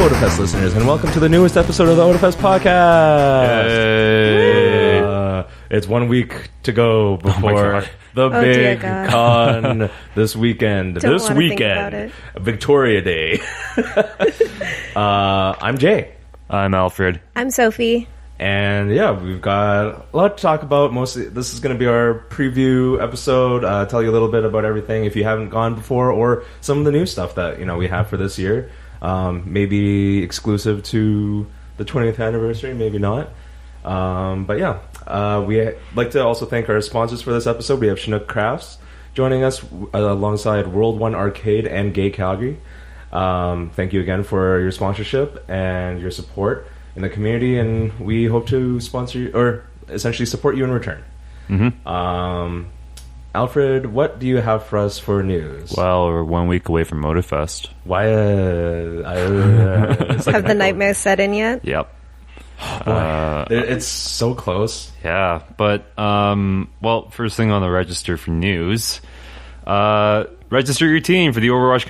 Otafest listeners, and welcome to the newest episode of the Otafest podcast. It's 1 week to go before the big con this weekend. Victoria Day. I'm Jay. I'm Alfred. I'm Sophie. And yeah, we've got a lot to talk about. Mostly, this is going to be our preview episode. Tell you a little bit about everything if you haven't gone before, or some of the new stuff that we have for this year. Maybe exclusive to the 20th anniversary, maybe not. But yeah, we like to also thank our sponsors for this episode. We have Chinook Crafts joining us alongside World One Arcade and Gay Calgary. Thank you again for your sponsorship and your support in the community, and we hope to sponsor you, or essentially support you in return. Mm-hmm. Alfred, what do you have for us for news? Well, we're 1 week away from Otafest. Why? Have the nightmares set in yet? Yep. Oh, boy. It's so close. Yeah, but well, first thing on the register for news. Register your team for the Overwatch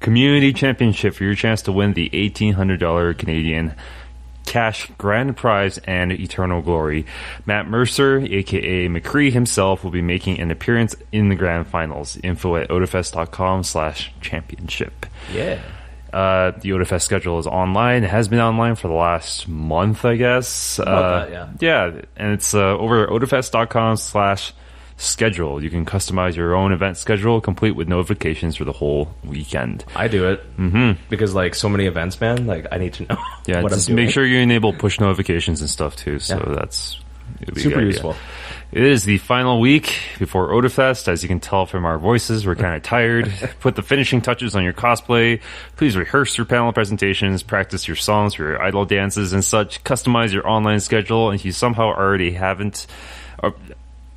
Community Championship for your chance to win the $1,800 Canadian cash grand prize and eternal glory. Matt Mercer, aka McCree himself, will be making an appearance in the grand finals. Info at otafest.com/championship. Yeah. The Otafest schedule is online. It has been online for the last month, I guess. Yeah, and it's over at otafest.com/schedule. You can customize your own event schedule, complete with notifications for the whole weekend. I do it because so many events, man. I need to know. Yeah, what just I'm doing. make sure you enable push notifications and stuff too. So that's super useful. It is the final week before Otafest. As you can tell from our voices, we're kind of tired. Put the finishing touches on your cosplay. Please rehearse your panel presentations, practice your songs for your idol dances and such. Customize your online schedule, and if you somehow already haven't.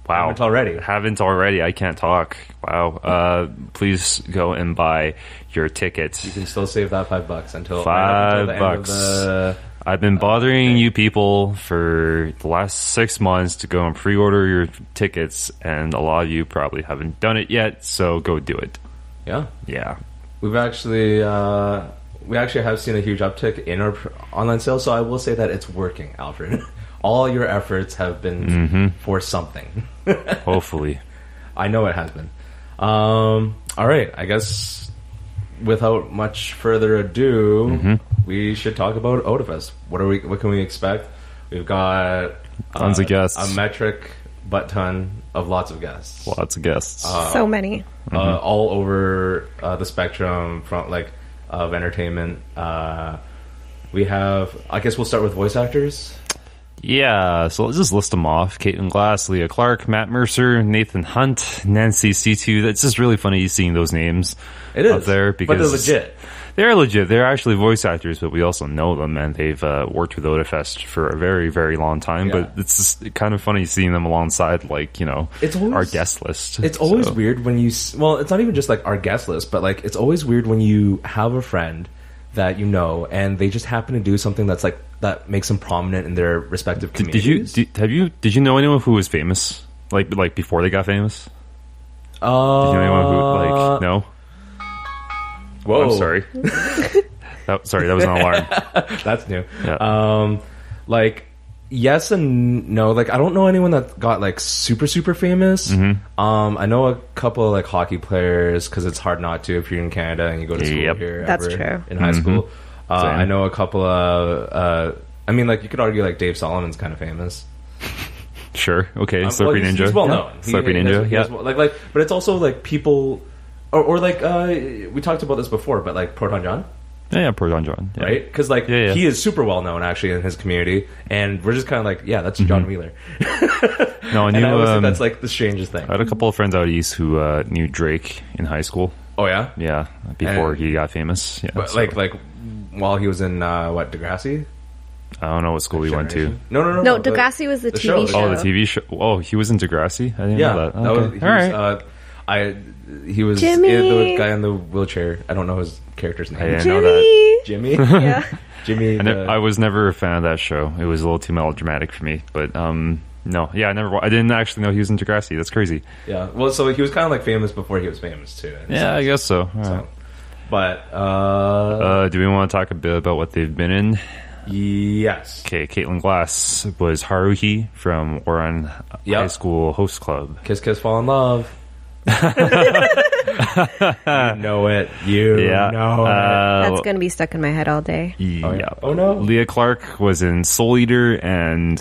Wow. Haven't already. I can't talk. Wow. Please go and buy your tickets. You can still save that $5 until $5. I've been bothering you people for the last 6 months to go and pre-order your tickets, and a lot of you probably haven't done it yet, so go do it. Yeah. Yeah. We actually have seen a huge uptick in our online sales, so I will say that it's working, Alfred. All your efforts have been for something. Hopefully. I know it has been. All right, I guess without much further ado, we should talk about Otafest. What can we expect? We've got tons of guests. A metric butt ton of lots of guests. Lots of guests. So many. All over the spectrum from of entertainment. We have, I guess we'll start with voice actors. Yeah, so let's just list them off. Caitlin Glass, Leah Clark, Matt Mercer, Nathan Hunt, Nancy C2. That's just really funny seeing those names up there. Because but they're legit. They're legit. They're actually voice actors, but we also know them, and they've worked with Otafest for a very, very long time. Yeah. But it's just kind of funny seeing them alongside, it's always, our guest list. It's always weird when you... Well, it's not even just, our guest list, but, it's always weird when you have a friend that you know, and they just happen to do something that's that makes them prominent in their respective communities. Did you know anyone who was famous like before they got famous? Did you know anyone who no? Whoa! I'm sorry. That was an alarm. That's new. Yeah. Yes and no. I don't know anyone that got super super famous. I know a couple of hockey players because it's hard not to if you're in Canada and you go to school here. That's true. In high school, I know a couple of. You could argue Dave Solomon's kind of famous. Sure. Okay. Slurpee Ninja. He's well known. Slurpee Ninja. Yeah. But it's also people, or we talked about this before, but Proton John. Yeah, Proton John. Yeah. Right? Because he is super well known actually in his community, and we're just kind of that's John Wheeler. No, and I always think that's the strangest thing. I had a couple of friends out east who knew Drake in high school. Oh yeah, yeah, before he got famous. Yeah, but while he was in Degrassi. I don't know what school he went to. No, Degrassi was the TV show. Oh, the TV show. Oh, he was in Degrassi? I didn't know that. Okay. All right. He was the guy in the wheelchair. I don't know his character's name. I didn't know that. Jimmy? Yeah. Jimmy. I was never a fan of that show. It was a little too melodramatic for me. But no, yeah, I didn't actually know he was in Degrassi. That's crazy. Yeah. Well, so he was kind of famous before he was famous too. Yeah, I guess so. All right. But do we want to talk a bit about what they've been in? yes. Okay, Caitlin Glass was Haruhi from Oran High School Host Club. Kiss, kiss, fall in love. You know it. You know it. That's going to be stuck in my head all day. Yeah. Oh, no. Leah Clark was in Soul Eater, and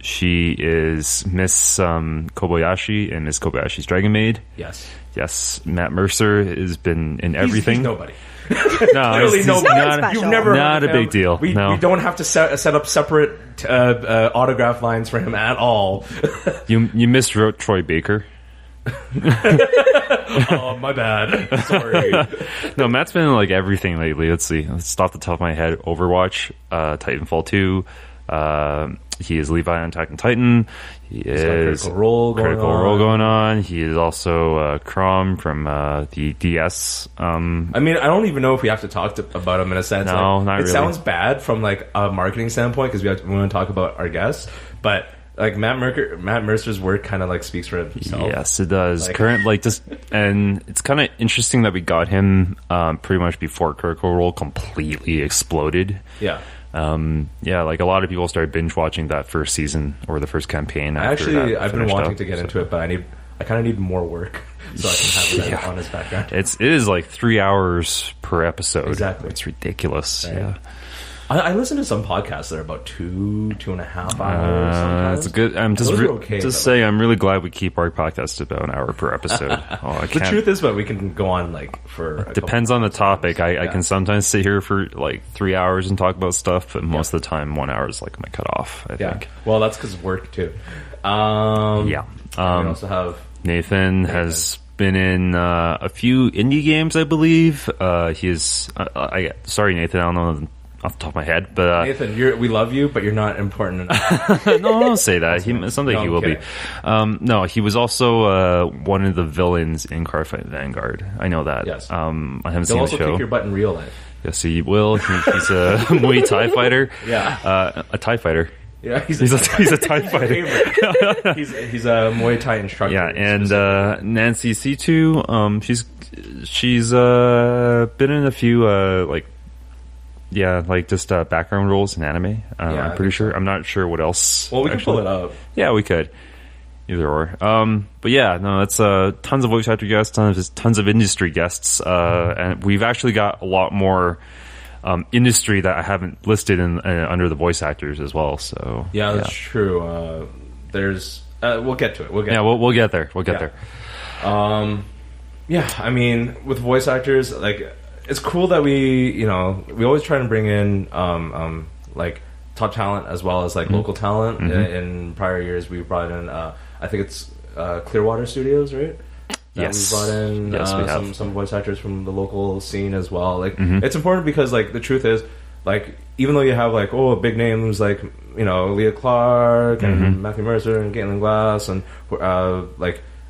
she is Miss Kobayashi in Miss Kobayashi's Dragon Maid. Yes. Yes. Matt Mercer has been in everything. He's nobody. No, Literally nobody. You've never not heard a of big him. deal. We don't have to set up separate autograph lines for him at all. You miswrote Troy Baker. Oh, my bad. Sorry. No, Matt's been in like everything lately. Let's see. Let's off the top of my head. Overwatch, Titanfall 2. He is Levi on Attack on Titan. He's got a critical role going on. He is also Crom from the DS. I mean, I don't even know if we have to talk about him in a sense. No, not really. It sounds bad from like a marketing standpoint because we want to talk about our guests, but like Matt Mercer's work kind of like speaks for himself. Yes, it does. And it's kind of interesting that we got him pretty much before Critical Role completely exploded. Yeah. Like a lot of people started binge watching that first season or the first campaign. I've been wanting to get into it, but I kind of need more work so I can have it on his background. It is like 3 hours per episode. Exactly. It's ridiculous. Right. Yeah. I listen to some podcasts that are about 2.5 hours. Sometimes. It's good. I'm just saying. I'm really glad we keep our podcast about an hour per episode. The truth is, but we can go on like for. Depends on the topic. I can sometimes sit here for like 3 hours and talk about stuff, but most of the time, 1 hour is like my cutoff. I think. Well, that's because of work too. We also have Nathan has been in a few indie games, I believe. He is. Sorry, Nathan. I don't know off the top of my head, but Nathan, we love you, but you're not important enough. No, don't say that. Someday he will be. No, he was also one of the villains in Cardfight Vanguard. I know that. Yes. I haven't He'll seen the also show. kick your butt in real life. Yes, he will. He's a Muay Thai fighter. Yeah. A Thai fighter. Yeah, he's a Thai fighter. he's a Muay Thai instructor. Yeah, and Nancy C2, she's been in a few just background roles in anime. I'm pretty sure. I'm not sure what else. Well, we can pull it up. Yeah, we could. Either or. But yeah, no, that's tons of voice actor guests, tons of industry guests, and we've actually got a lot more industry that I haven't listed in under the voice actors as well. So yeah, that's true. There's we'll get to it. We'll get there. We'll get there. Yeah, I mean, with voice actors, like, it's cool that we always try to bring in like top talent as well as like local talent. In prior years, we brought in I think it's Clearwater Studios, right? Yes. We brought in some voice actors from the local scene as well. Like, it's important because like the truth is, like, even though you have like big names like Leah Clark and Matthew Mercer and Caitlin Glass and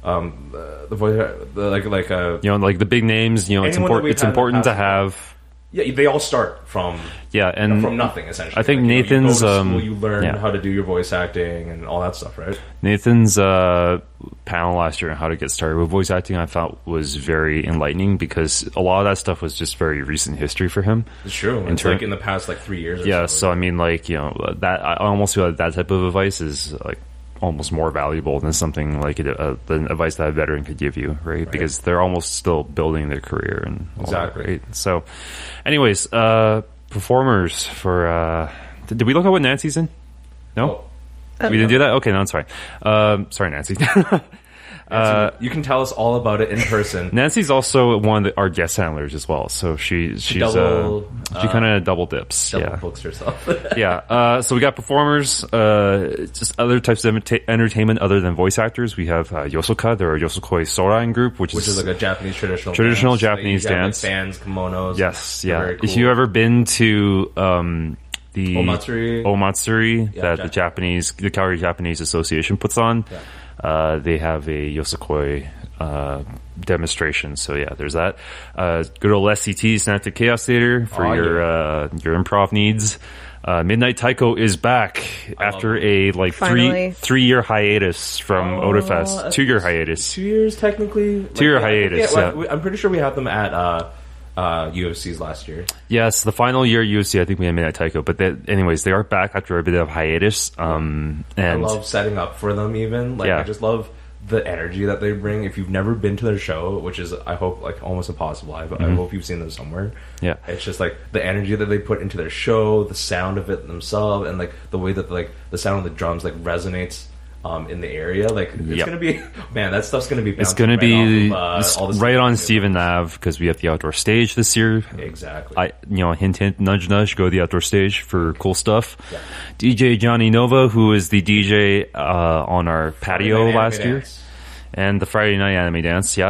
the voice like the big names, it's important to have. Yeah, they all start from from nothing essentially. I think like, Nathan's you go to school, you learn how to do your voice acting and all that stuff, right? Nathan's panel last year on how to get started with voice acting, I thought was very enlightening because a lot of that stuff was just very recent history for him. It's true. It's like in the past like 3 years. Yeah, so I mean, like that I almost feel like that type of advice is like almost more valuable than something like the advice that a veteran could give you, right? Because they're almost still building their career and all exactly. That, right? So, anyways, performers for. Did we look at what Nancy's in? No, we didn't do that. Okay, no, it's fine. Sorry, Nancy. Nancy, you can tell us all about it in person. Nancy's also one of our guest handlers as well, so she kind of double dips. Books herself. So we got performers, just other types of entertainment other than voice actors. We have Yosoka, their Yosokoi Soran group, which is like a Japanese traditional dance. Japanese dance. Like fans, kimonos. Yes, yeah. Cool. If you've ever been to the Omatsuri that the Calgary Japanese Association puts on. They have a Yosokoi demonstration, so there's that. Good old SCT, Synaptic Chaos Theater, for your improv needs. Midnight Taiko is back after a 3-year hiatus from Otafest. 2-year hiatus. 2 years technically. 2-year hiatus. I'm pretty sure we had them at UFCs last year. Yes, the final year at UFC, I think we had Midnight Taiko. But anyways, they are back after a bit of hiatus. And I love setting up for them even. Like, I just love the energy that they bring. If you've never been to their show, which is, I hope, like almost impossible. I hope you've seen them somewhere. Yeah. It's just like the energy that they put into their show, the sound of it themselves, and like the way that like the sound of the drums like resonates in the area. Like it's gonna be, man, that stuff's gonna be it's gonna be all the right on Stephen Ave, because we have the outdoor stage this year. Exactly. Hint hint, nudge nudge, go to the outdoor stage for cool stuff. DJ Johnny Nova, who is the DJ on our patio last year, and the Friday night anime dance. We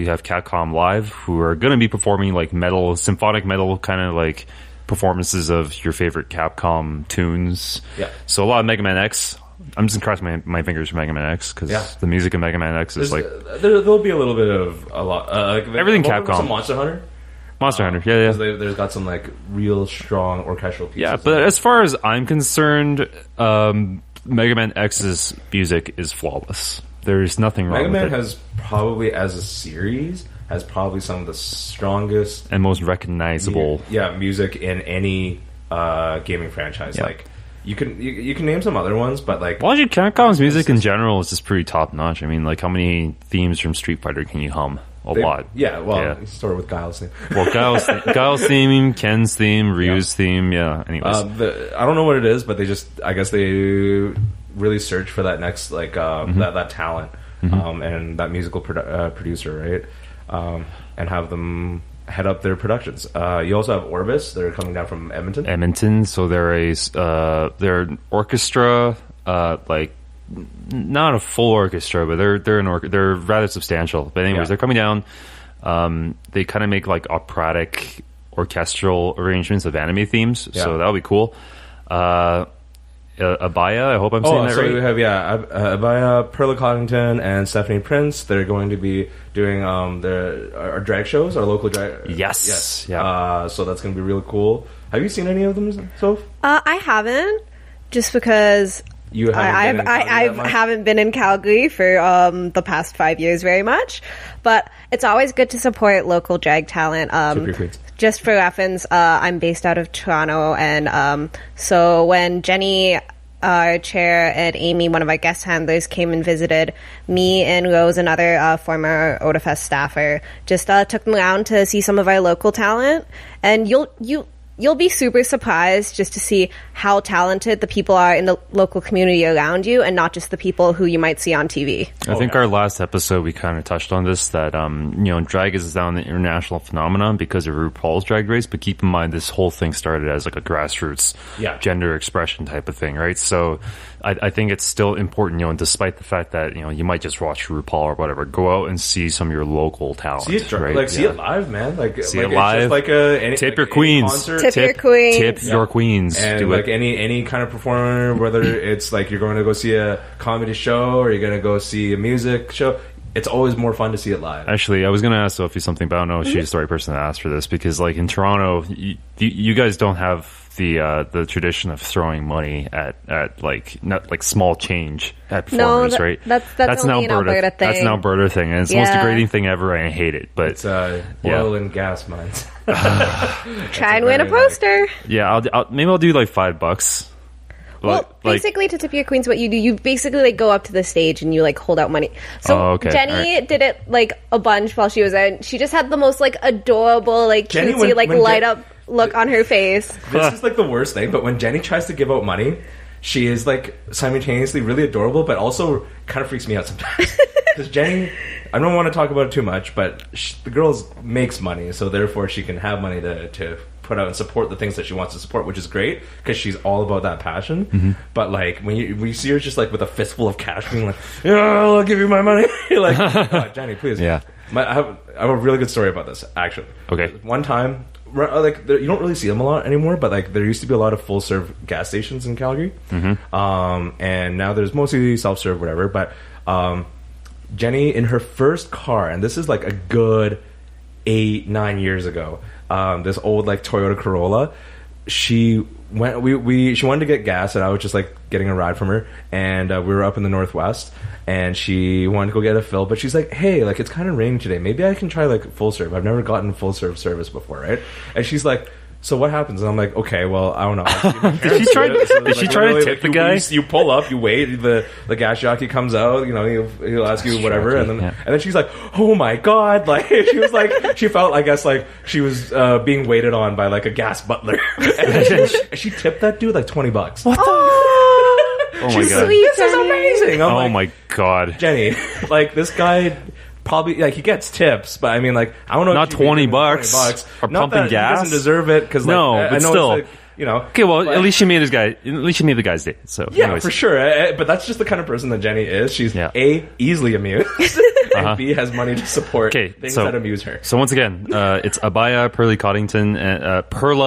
have Capcom Live, who are going to be performing like metal, symphonic metal, kind of like performances of your favorite Capcom tunes. So a lot of Mega Man X. I'm just crossing my fingers for Mega Man X, because the music of Mega Man X is like there'll be a little bit of a lot everything Capcom. Some Monster Hunter. There's got some like real strong orchestral pieces. Yeah, but as far as I'm concerned, Mega Man X's music is flawless. There's nothing wrong with it. Mega Man has probably, as a series, has probably some of the strongest and most recognizable music in any gaming franchise. Like you can name some other ones, but like Capcom's music in general is just pretty top notch. I mean, like, how many themes from Street Fighter can you hum? A lot. Yeah, you start with Guile's theme. Well, Guile's theme, Ken's theme, Ryu's theme. Yeah. Anyways, I don't know what it is, but I guess they really search for that next that talent and that musical producer, right? And have them head up their productions. You also have Orbis. They're coming down from Edmonton. So they're an orchestra, like not a full orchestra, but they're rather substantial. But anyways, they're coming down. They kind of make like operatic orchestral arrangements of anime themes, so that'll be cool. Abaya, I hope I'm saying that right. So we have Abaya, Perla Coddington, and Stephanie Prince. They're going to be doing our drag shows, our local drag. Yes. So that's going to be really cool. Have you seen any of them, Soph? I haven't, just because I haven't been in Calgary for the past 5 years very much. But it's always good to support local drag talent. Just for reference, I'm based out of Toronto, and so when Jenny, our chair, and Amy, one of our guest handlers, came and visited, me and Rose, another former Otafest staffer, just took them around to see some of our local talent, and you'll be super surprised just to see how talented the people are in the local community around you, and not just the people who you might see on TV. I think our last episode we kind of touched on this, that drag is now an international phenomenon because of RuPaul's Drag Race, but keep in mind this whole thing started as like a grassroots gender expression type of thing, right? So I think it's still important, and despite the fact that you might just watch RuPaul or whatever, go out and see some of your local talent. See it, right? See it live, man. See it live. It's just tip your queens. Concert. Tip your queens. Tip your queens. And do like it. any kind of performer, whether it's like you're going to go see a comedy show or you're going to go see a music show, it's always more fun to see it live. Actually, I was going to ask Sophie something, but I don't know if she's the right person to ask for this, because like in Toronto, you guys don't have the tradition of throwing money at like not like small change at performers, right? That's only an Alberta thing. That's an Alberta thing, and it's the most degrading thing ever, and I hate it. But it's oil and gas mines. Try and win a poster. Yeah, I'll do like $5. Well, basically, to tip your queens, what you do, you basically like go up to the stage and you like hold out money. So Jenny did it like a bunch while she was in. She just had the most like adorable, like cutesy, like light up look on her face. This is like the worst thing, but when Jenny tries to give out money, she is like simultaneously really adorable, but also kind of freaks me out sometimes. Because Jenny, I don't want to talk about it too much, but the girl makes money, so therefore she can have money to put out and support the things that she wants to support, which is great because she's all about that passion. But like when you see her just like with a fistful of cash, being like, I'll give you my money. You're like, oh, Jenny, please. Yeah. I have a really good story about this, actually. Okay. One time, like you don't really see them a lot anymore, but like there used to be a lot of full serve gas stations in Calgary, and now there's mostly self serve, whatever. But Jenny, in her first car, and this is like a good 8-9 years ago, this old like Toyota Corolla, she went. She wanted to get gas, and I was just like getting a ride from her, and we were up in the Northwest. And she wanted to go get a fill, but she's like, hey, like, it's kind of raining today. Maybe I can try, like, full serve. I've never gotten full serve service before, right? And she's like, so what happens? And I'm like, okay, well, I don't know. Did she try to tip the guy? You pull up, you wait, the gas jockey comes out, you know, he'll ask you whatever, and then she's like, oh my god, like, she was like, she felt, I guess, like, she was being waited on by, like, a gas butler. And she tipped that dude, like, $20. What the... Oh my god! Sweet, this is amazing. I'm like, my god, Jenny! Like, this guy probably, like, he gets tips, but I mean, like, I don't know. Not $20 for pumping gas. He doesn't deserve it because, like, no, I but know still. it's like, you know, okay, well, at least she made the guy's day. So yeah, anyways. for sure. But that's just the kind of person that Jenny is. She's A, easily amused, and B, has money to support things that amuse her. So once again, it's Abaya, Perla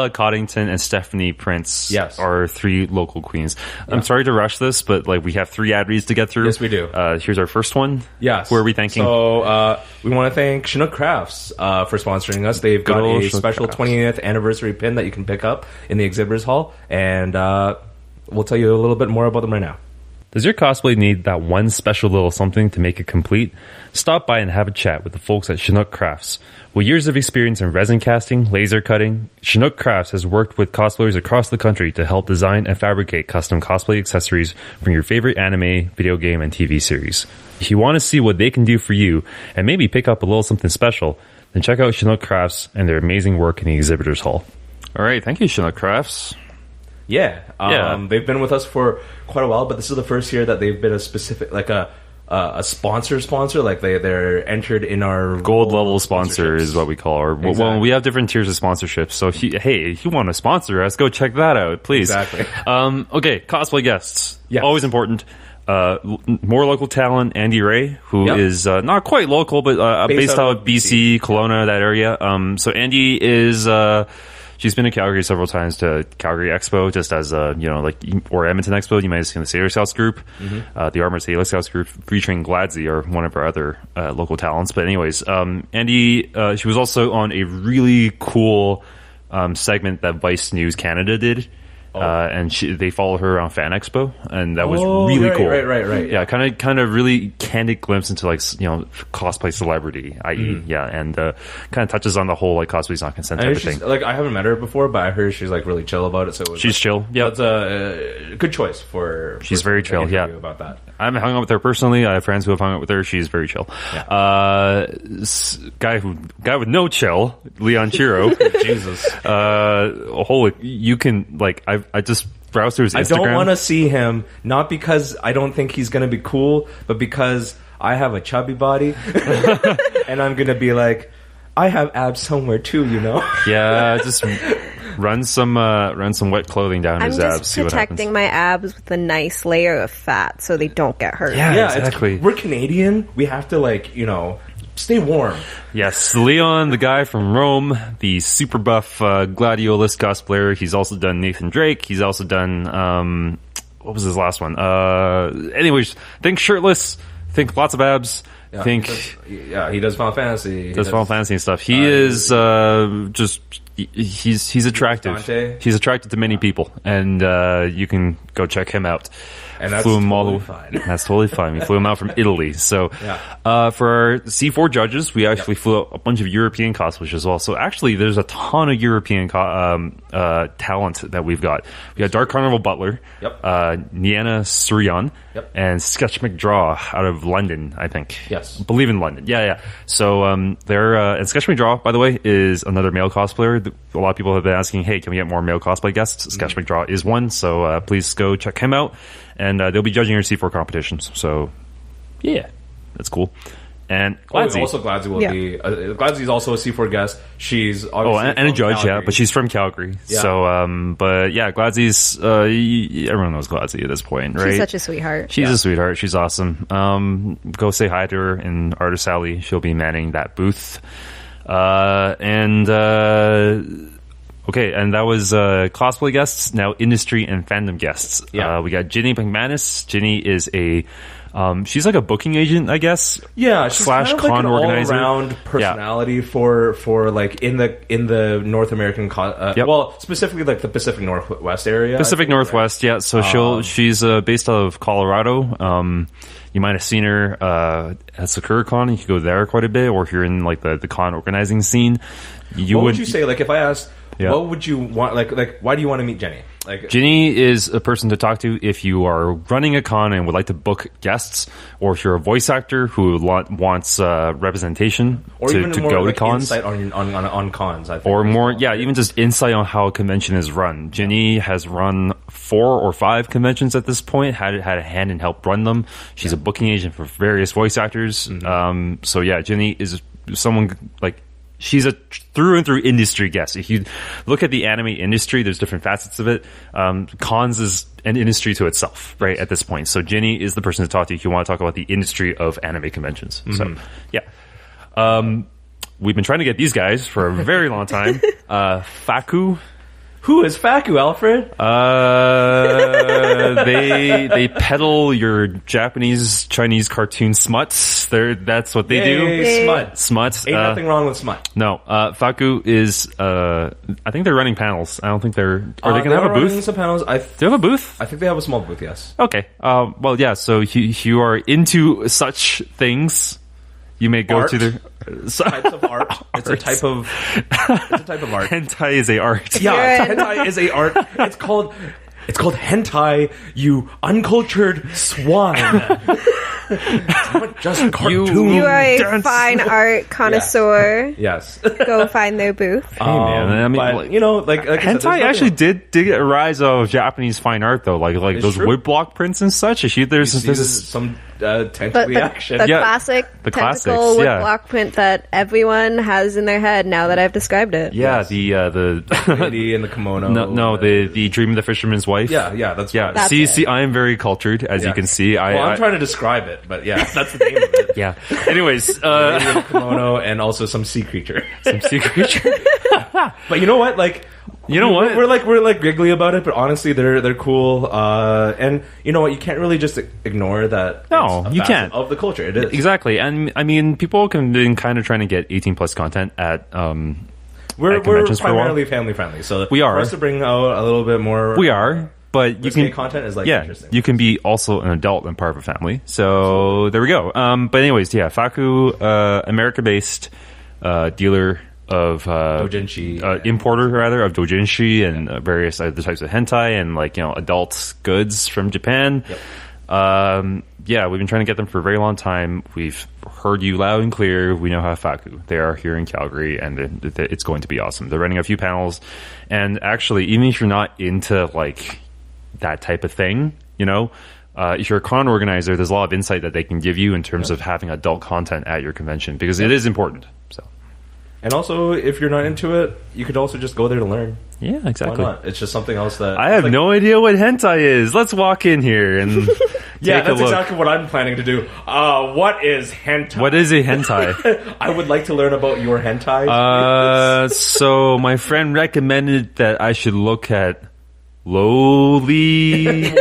Coddington, and Stephanie Prince. Yes, are 3 local queens. Yeah. I'm sorry to rush this, but like we have 3 ad reads to get through. Yes, we do. Here's our first one. Yes. Who are we thanking? So we want to thank Chinook Crafts for sponsoring us. They've got a special 20th anniversary pin that you can pick up in the Exhibitors Hall, and we'll tell you a little bit more about them right now. Does your cosplay need that one special little something to make it complete? Stop by and have a chat with the folks at Chinook Crafts. With years of experience in resin casting, laser cutting, Chinook Crafts has worked with cosplayers across the country to help design and fabricate custom cosplay accessories from your favorite anime, video game, and TV series. If you want to see what they can do for you and maybe pick up a little something special, then check out Chinook Crafts and their amazing work in the Exhibitors Hall. All right, thank you, Chinook Crafts. Yeah, they've been with us for quite a while, but this is the first year that they've been a specific, like a sponsor, like they're entered in our gold level sponsor is what we call our. Exactly. Well, we have different tiers of sponsorships. So if you want to sponsor us, go check that out, please. Exactly. Okay, cosplay guests, always important. More local talent, Andy Ray, who is not quite local, but based out of BC, Kelowna, that area. So Andy is. She's been to Calgary several times to Calgary Expo, just as or Edmonton Expo. You might have seen the Sailor Scouts group, the Armored Sailor Scouts group, featuring Gladsy, or one of our other local talents. But anyways, Andy, she was also on a really cool segment that Vice News Canada did. And they followed her around Fan Expo, and that was really cool. Right. Yeah, kind of really candid glimpse into cosplay celebrity, i.e. and kind of touches on the whole cosplay's not consent type of thing. Like, I haven't met her before, but I heard she's like really chill about it. So she's chill. Yeah, that's a good choice for. She's very chill. Yeah, about that. I haven't hung out with her personally. I have friends who have hung out with her. She's very chill. Yeah. Guy with no chill, Leon Chiro. Jesus. You can I just browsed through his Instagram. I don't want to see him, not because I don't think he's going to be cool, but because I have a chubby body, and I'm going to be like, I have abs somewhere too, you know? Yeah, just run some wet clothing down his abs. I'm just protecting my abs with a nice layer of fat so they don't get hurt. Yeah, exactly. We're Canadian. We have to stay warm. Yes, Leon, the guy from Rome, the super buff gladiolus cosplayer. He's also done Nathan Drake. He's also done what was his last one? Anyways, think shirtless. Think lots of abs. Yeah, he does Final Fantasy. He does Final Fantasy and stuff. He is he's attractive. Dante. He's attracted to many people, and you can go check him out. And that's totally fine. That's totally fine. We flew him out from Italy. So for our C4 judges, we actually flew out a bunch of European cosplayers as well. So actually, there's a ton of European talent that we've got. We got Dark Carnival Butler, Niana Surian, and Sketch McDraw out of London, I think. Yes. I believe in London. Yeah. So and Sketch McDraw, by the way, is another male cosplayer. A lot of people have been asking, hey, can we get more male cosplay guests? Sketch McDraw is one. So please go check him out. And they'll be judging our C4 competitions. So, yeah, that's cool. And Gladsy. Also, Gladsy will be... Gladsy is also a C4 guest. She's obviously and a judge, Calgary. but she's from Calgary. Yeah. So, but yeah, Gladsy's... everyone knows Gladsy at this point, right? She's such a sweetheart. She's a sweetheart. She's awesome. Go say hi to her in Artist Alley. She'll be manning that booth. Okay, and that was Cosplay Guests, now Industry and Fandom Guests. Yeah. We got Ginny McManus. Ginny is a... she's like a booking agent, I guess. Yeah, she's slash kind of con like an organizer. all-around personality for like in the North American well, specifically like the Pacific Northwest area. Pacific Northwest, right? Yeah. So she's based out of Colorado. You might have seen her at SakuraCon. You could go there quite a bit, or if you're in like the con organizing scene, what would you say? Like if I asked, what would you want? Like why do you want to meet Jenny? Like Ginny is a person to talk to if you are running a con and would like to book guests, or if you're a voice actor who wants representation or to even more go like to cons, insight on cons, I think, or more, even just insight on how a convention is run. Ginny has run 4 or 5 conventions at this point. Had a hand in help run them. She's a booking agent for various voice actors. Mm-hmm. So yeah, Ginny is someone like. She's a through and through industry guest. If you look at the anime industry, there's different facets of it. Cons is an industry to itself, right, at this point. So Ginny is the person to talk to if you want to talk about the industry of anime conventions. Mm-hmm. So, yeah. We've been trying to get these guys for a very long time. Faku. Who is Faku, Alfred? They peddle your Japanese, Chinese cartoon smuts. That's what they do. Smut. Ain't nothing wrong with smut. No. Faku is, I think they're running panels. I don't think are they going to have a booth? Some panels. Do they have a booth? I think they have a small booth, yes. Okay. Well, yeah, so you are into such things. You may go to the types of art. It's a type of art. Hentai is a art. Yeah, hentai is a art. It's called hentai, you uncultured swine. It's not just cartoon. You are a fine art connoisseur. Yes. Go find their booth. Hey man, I mean, but, you know, like hentai actually did get a rise of Japanese fine art though, like those woodblock prints and such. There's some tentacle action. The classic tentacle woodblock print that everyone has in their head now that I've described it. Yeah, the lady in the kimono. No, the Dream of the Fisherman's Wife. Yeah, that's See, I am very cultured, as you can see. I'm trying to describe it, but yeah, that's the name of it. Yeah. Anyways, lady in the kimono and also some sea creature. But you know what? Like, you know what? We're like giggly about it, but honestly, they're cool. And you know what? You can't really just ignore that. No, you can't. Of the culture, it is exactly. And I mean, people have been kind of trying to get 18+ content at. We're primarily family friendly, so we are. For us to bring out a little bit more. We are. But you can content is like interesting. You can be also an adult and part of a family. So there we go. But anyways, yeah, Faku, America-based dealer of doujinshi, importer rather of doujinshi and various other types of hentai and adult goods from Japan. Yep. Yeah, we've been trying to get them for a very long time. We've heard you loud and clear. We know how Faku. They are here in Calgary, and it's going to be awesome. They're running a few panels, and actually, even if you're not into like that type of thing, if you're a con organizer, there's a lot of insight that they can give you in terms of having adult content at your convention, because it is important. So, and also, if you're not into it, you could also just go there to learn. Yeah, exactly. Why not? It's just something else that I have no idea what hentai is. Let's walk in here and yeah, that's exactly what I'm planning to do. What is hentai? What is a hentai? I would like to learn about your hentai. So my friend recommended that I should look at lowly.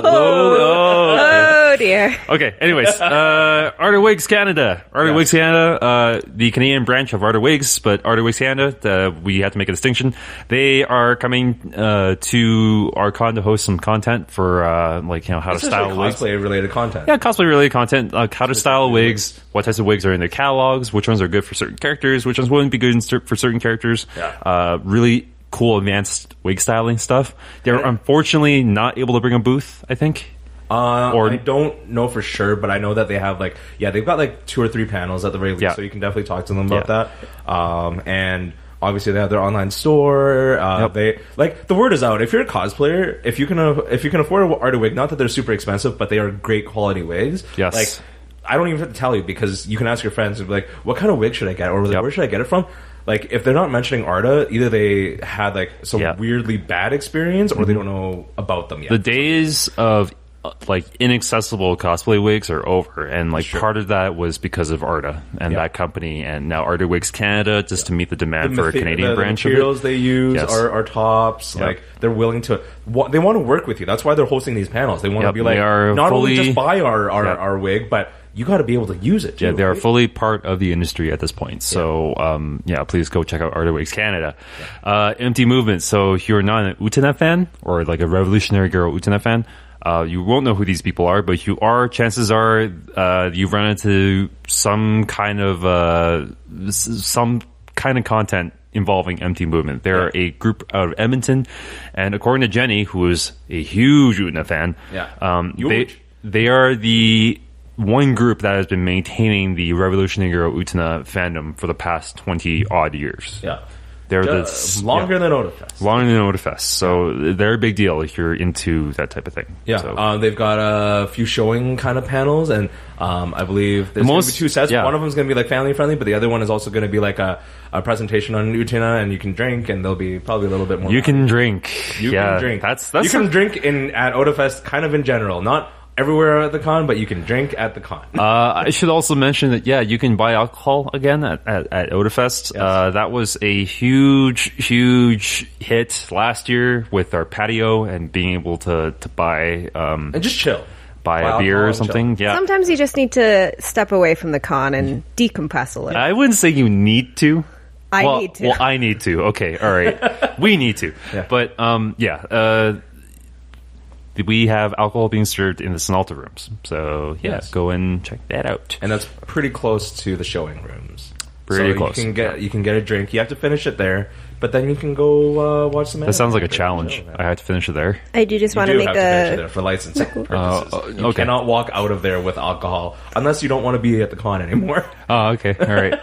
Oh dear. Okay. Anyways, Art of Wigs Canada. Wigs Canada, the Canadian branch of Art of Wigs, but Art of Wigs Canada, we have to make a distinction. They are coming to our con to host some content for how to style wigs. Cosplay related content. Yeah, cosplay related content, like how to style wigs, what types of wigs are in their catalogs, which ones are good for certain characters, which ones wouldn't be good for certain characters. Yeah. Really cool advanced wig styling stuff. They're unfortunately not able to bring a booth, I think. I don't know for sure, but I know that they have they've got 2 or 3 panels at the very least, so you can definitely talk to them about that. And obviously they have their online store. They the word is out. If you're a cosplayer, if you can afford an Art of Wig, not that they're super expensive, but they are great quality wigs. Yes. I don't even have to tell you, because you can ask your friends and be like, what kind of wig should I get? Or where should I get it from? If they're not mentioning Arta, either they had some weirdly bad experience or they don't know about them yet. The days of like inaccessible cosplay wigs are over, and like part of that was because of Arda and that company, and now Arda Wigs Canada just to meet the demand for a Canadian branch of it. The materials they use are tops. Like they're willing to, they want to work with you. That's why they're hosting these panels. They want to be like, not only just buy our wig, but you got to be able to use it too. Yeah, they are fully part of the industry at this point. So, please go check out Arda Wigs Canada. Empty Movement. So if you're not an Utena fan or like a Revolutionary Girl Utena fan, you won't know who these people are, but you are, chances are, you've run into some kind of content involving Empty Movement. They're a group out of Edmonton, and according to Jenny, who is a huge Utena fan, they are the one group that has been maintaining the Revolutionary Girl Utena fandom for the past 20 odd years. Yeah. They're longer than Otafest. Longer than Otafest. So they're a big deal if you're into that type of thing. Yeah. So. They've got a few showing kind of panels, and I believe there's going to be two sets. One of them is going to be like family friendly, but the other one is also going to be like a presentation on Utena, and you can drink, and there'll be probably a little bit more. You can drink. You can drink. You can drink at Otafest kind of in general. Not everywhere at the con, but you can drink at the con. I should also mention that, you can buy alcohol again at Otafest. Yes. That was a huge hit last year with our patio and being able to buy... and just chill. Buy a beer or something. Yeah. Sometimes you just need to step away from the con and decompress a little. I wouldn't say you need to. I need to. Well, I need to. Okay, all right. We need to. Yeah. But, we have alcohol being served in the Sonalta rooms. So, go and check that out. And that's pretty close to the showing rooms. Pretty close. You can get a drink. You have to finish it there, but then you can go watch some anime. That sounds like a challenge. I have to finish it there. I do just want to make finish it there for licensing purposes. You cannot walk out of there with alcohol unless you don't want to be at the con anymore. Oh, okay. All right.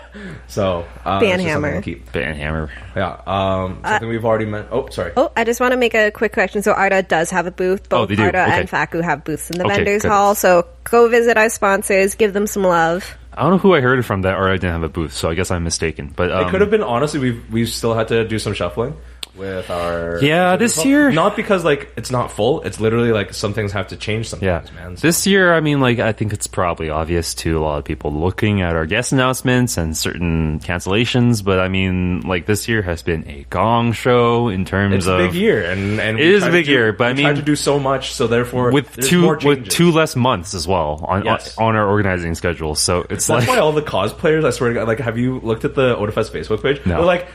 So, Banhammer. Banhammer. Yeah. Something we've already met. Oh, sorry. Oh, I just want to make a quick correction. So Arda does have a booth. Both they do. Arda and Faku have booths in the vendors hall. So go visit our sponsors. Give them some love. I don't know who I heard it from that Arda didn't have a booth, so I guess I'm mistaken. But it could have been, honestly, we've still had to do some shuffling with our... Yeah, this year... Not because, like, it's not full. It's literally, like, some things have to change sometimes, man. So. This year, I mean, like, I think it's probably obvious to a lot of people looking at our guest announcements and certain cancellations, but, I mean, like, this year has been a gong show in terms of... It's a big year, and it is a big year, but I mean... We tried to do so much, so therefore, with two less months as well on our organizing schedule, so it's That's why all the cosplayers, I swear to God, like, have you looked at the Otafest Facebook page? No. They're like...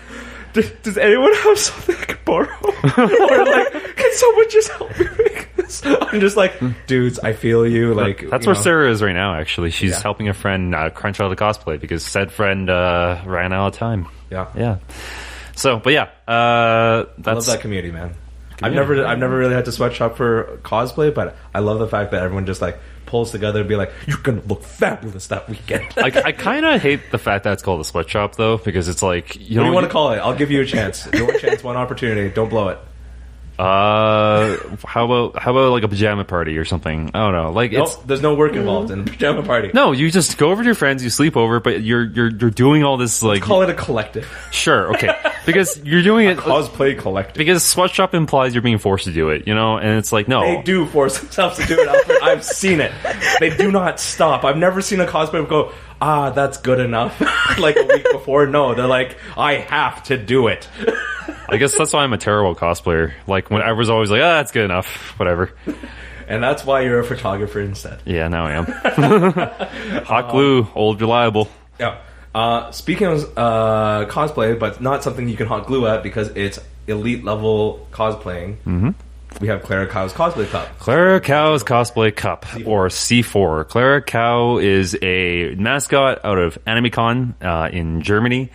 Does anyone have something I could borrow? Or like, can someone just help me make this? I'm just like, dudes, I feel you. Like, that's where Sarah is right now. Actually, she's helping a friend crunch out a cosplay because said friend ran out of time. Yeah. So, but I love that community, man. I've never really had to sweatshop for cosplay, but I love the fact that everyone just like pulls together and be like, you're gonna look fabulous that weekend. I kind of hate the fact that it's called a sweatshop though, because it's like what do you want to call it? I'll give you a chance. One chance, one opportunity. Don't blow it. How about like a pajama party or something? I don't know. Like, there's no work involved in a pajama party. No, you just go over to your friends, you sleep over, but you're doing all this like. Let's call it a collective. Sure, okay, because you're doing it cosplay collective. Because sweatshop implies you're being forced to do it, and it's like no, they do force themselves to do it. Alfred. I've seen it. They do not stop. I've never seen a cosplayer go, that's good enough. Like a week before. No, they're like, I have to do it. I guess that's why I'm a terrible cosplayer. Like, when I was always like, that's good enough. Whatever. And that's why you're a photographer instead. Yeah, now I am. Hot glue, old reliable. Yeah. Speaking of cosplay, but not something you can hot glue at because it's elite level cosplaying. Mm-hmm. We have Clara Cow's Cosplay Cup. Clara Cow's Cosplay Cup, C4. Or C4. Clara Cow is a mascot out of AnimeCon in Germany.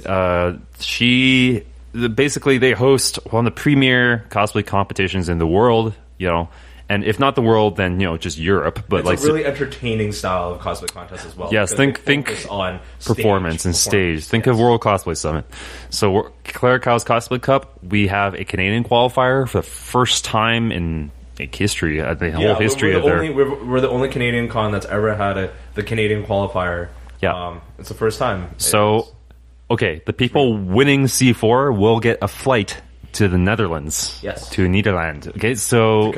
Yes. She... Basically, they host one of the premier cosplay competitions in the world, and if not the world, then just Europe. But it's like a really entertaining style of cosplay contest as well. Yes, think on performance and stage. Think of World Cosplay Summit. So, Clara Cow's Cosplay Cup, we have a Canadian qualifier for the first time in history, the whole history of their. We're the only Canadian con that's ever had the Canadian qualifier. Yeah, it's the first time. So. Okay, the people winning C4 will get a flight to the Netherlands. Yes. To Nederland. Okay, so... To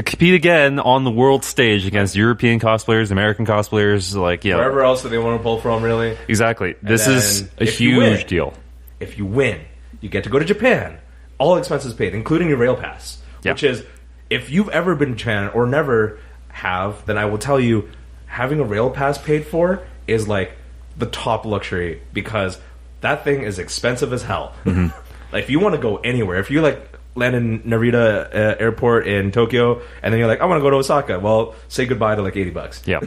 compete again on the world stage against European cosplayers, American cosplayers, like, you know... Wherever else that they want to pull from, really. Exactly. This is a huge deal. If you win, you get to go to Japan. All expenses paid, including your rail pass. Yeah. Which is, if you've ever been to Japan or never have, then I will tell you, having a rail pass paid for is like the top luxury, because that thing is expensive as hell. Mm-hmm. Like, if you want to go anywhere, if you like land in Narita Airport in Tokyo, and then you're like, I want to go to Osaka, well, say goodbye to like $80. Yeah.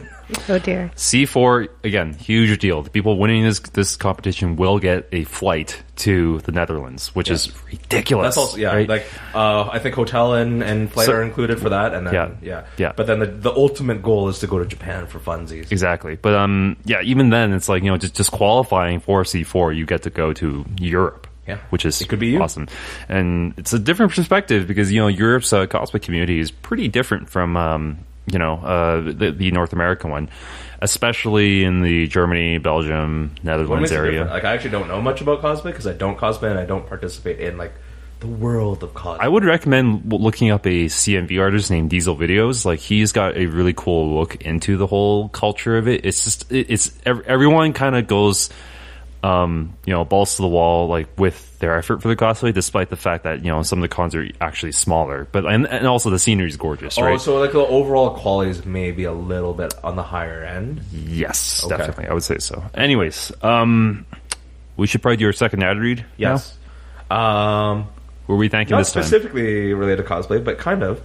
Oh dear. C4, again, huge deal. The people winning this competition will get a flight to the Netherlands, which is ridiculous. That's also, right? like, I think hotel and flight are included for that, and then, yeah. But then the ultimate goal is to go to Japan for funsies. Exactly. But, even then, it's like, you know, just qualifying for C4, you get to go to Europe. Yeah, which is it could be you. Awesome, and it's a different perspective because, you know, Europe's cosplay community is pretty different from the North American one, especially in the Germany, Belgium, Netherlands area. Like, I actually don't know much about cosplay because I don't cosplay and I don't participate in like the world of cosplay. I would recommend looking up a CMV artist named Diesel Videos. Like, he's got a really cool look into the whole culture of it. It's just everyone kind of goes. Balls to the wall, like, with their effort for the cosplay, despite the fact that, you know, some of the cons are actually smaller. But and also the scenery is gorgeous, right? Oh, so like the overall qualities may be a little bit on the higher end. Yes, okay. Definitely, I would say so. Anyways, we should probably do our second ad read. Yes. What were we thanking this time? Not specifically related to cosplay, but kind of,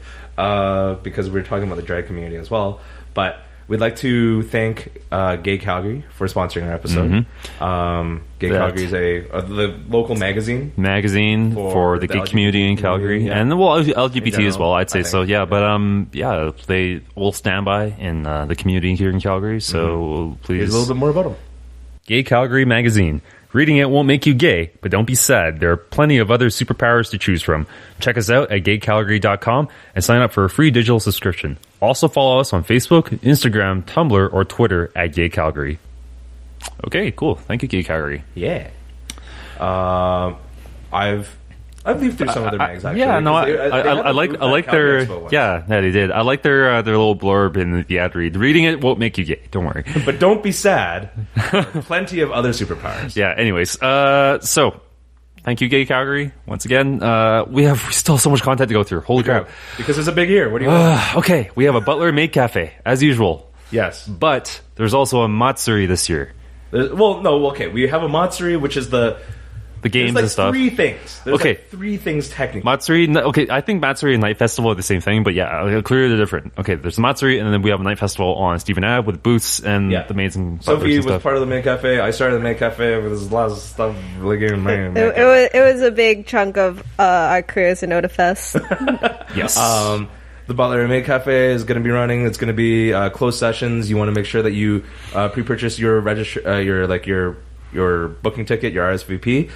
because we were talking about the drag community as well. But we'd like to thank Gay Calgary for sponsoring our episode. Mm-hmm. Gay Calgary is the local magazine for the gay community in Calgary, and LGBT general, as well. I'd say so. Yeah, but they will stand by in the community here in Calgary. So please, here's a little bit more about them. Gay Calgary Magazine. Reading it won't make you gay, but don't be sad. There are plenty of other superpowers to choose from. Check us out at gaycalgary.com and sign up for a free digital subscription. Also follow us on Facebook, Instagram, Tumblr, or Twitter at Gay Calgary. Okay, cool. Thank you, Gay Calgary. Yeah. I've leafed through some of their mags, actually. Yeah, no, I like their... Yeah, they did. I like their little blurb in the ad read. Reading it won't make you gay. Don't worry. But don't be sad. Plenty of other superpowers. Yeah, anyways. So, thank you, Gay Calgary. Once again, we still have so much content to go through. Holy crap. Because it's a big year. What do you want? Okay, we have a Butler and Maid Cafe, as usual. Yes. But there's also a Matsuri this year. We have a Matsuri, which is the games and stuff. Three things. There's three things technically. Matsuri. Okay, I think Matsuri and Night Festival are the same thing, but yeah, clearly they're different. Okay, there's Matsuri, and then we have a Night Festival on Stephen Ave with booths and the maids and Sophie and was part of the Maid Cafe. I started the Maid Cafe. There's a lot of stuff. It was a big chunk of our careers in Otafest. Yes. The Butler and Maid Cafe is going to be running. It's going to be closed sessions. You want to make sure that you pre-purchase your your booking ticket, your RSVP.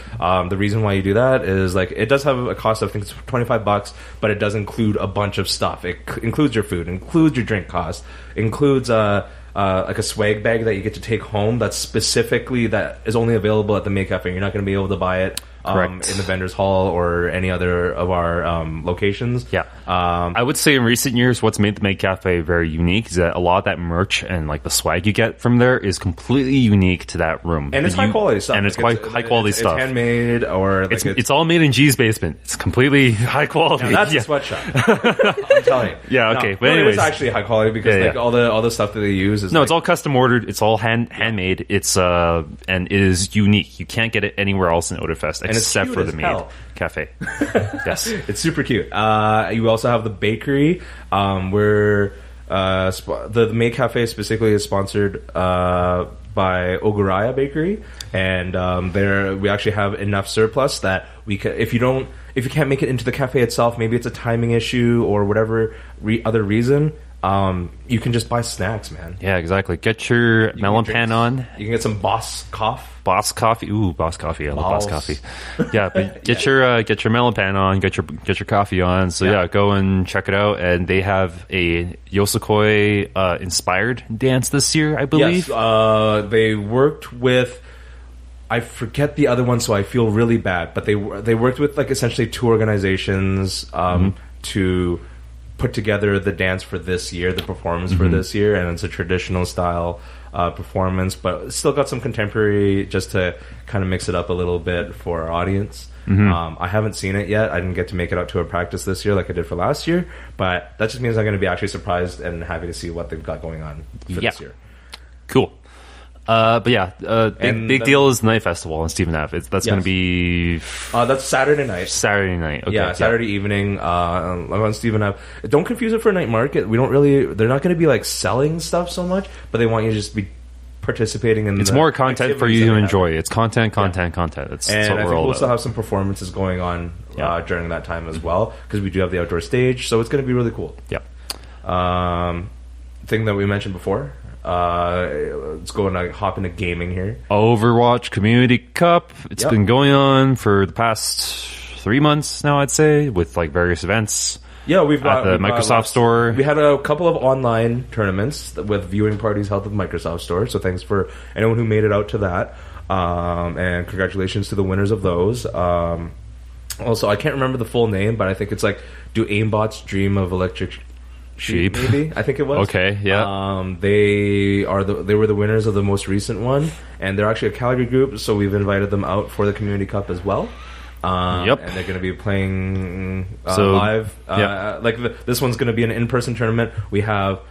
The reason why you do that is, like, it does have a cost of, I think it's $25, but it does include a bunch of stuff. It includes your food, includes your drink cost, includes like a swag bag that you get to take home that is only available at the Maid Cafe. You're not going to be able to buy it in the vendors hall or any other of our locations. Yeah. I would say in recent years, what's made the Maid Cafe very unique is that a lot of that merch and like the swag you get from there is completely unique to that room. And it's high quality stuff. And it's quite high quality stuff. It's handmade, or like it's all made in G's basement. It's completely high quality. That's a sweatshop. I'm telling you. Yeah, okay. But anyways, it's actually high quality because all the stuff that they use is it's all custom ordered. It's all handmade. It's and it is unique. You can't get it anywhere else in Otafest except for the Maid Cafe. Yes, it's super cute. You also have the bakery, where the Maid Cafe specifically is sponsored by Oguraya Bakery, and there we actually have enough surplus that we can, if you can't make it into the cafe itself, maybe it's a timing issue or whatever other reason. You can just buy snacks, man. Yeah, exactly. Get your melon pan on. You can get some Boss Coffee. Ooh, Boss Coffee. I love Boss Coffee. Yeah, but get your melon pan on. Get your coffee on. So go and check it out. And they have a Yosakoi inspired dance this year, I believe. Yes, they worked with. I forget the other one, so I feel really bad. But they worked with like essentially 2 organizations to put together the dance for this year, the performance for this year, and it's a traditional style performance, but still got some contemporary just to kind of mix it up a little bit for our audience. I haven't seen it yet. I didn't get to make it out to a practice this year like I did for last year, but that just means I'm going to be actually surprised and happy to see what they've got going on for this year. Cool. But yeah, big deal is Night Festival in Stephen Ave. That's going to be... that's Saturday night. Saturday night, okay. Yeah, Saturday evening on Stephen Ave. Don't confuse it for a night market. We don't really... They're not going to be like selling stuff so much, but they want you to just be participating in it's more content for you to enjoy. It's content. That's and what I we're think all we'll about. still have some performances going on during that time as well, because we do have the outdoor stage, so it's going to be really cool. Thing that we mentioned before, let's go and hop into gaming here. Overwatch Community Cup. It's been going on for the past 3 months now, I'd say, with like various events. Yeah, we've got the Microsoft Store. We had a couple of online tournaments with viewing parties held at the Microsoft Store. So thanks for anyone who made it out to that, and congratulations to the winners of those. Also, I can't remember the full name, but I think it's like "Do Aimbots Dream of Electric Sheep?" Maybe I think it was. Okay, yeah. They were the winners of the most recent one, and they're actually a Calgary group, so we've invited them out for the Community Cup as well. And they're going to be playing live. This one's going to be an in-person tournament. We have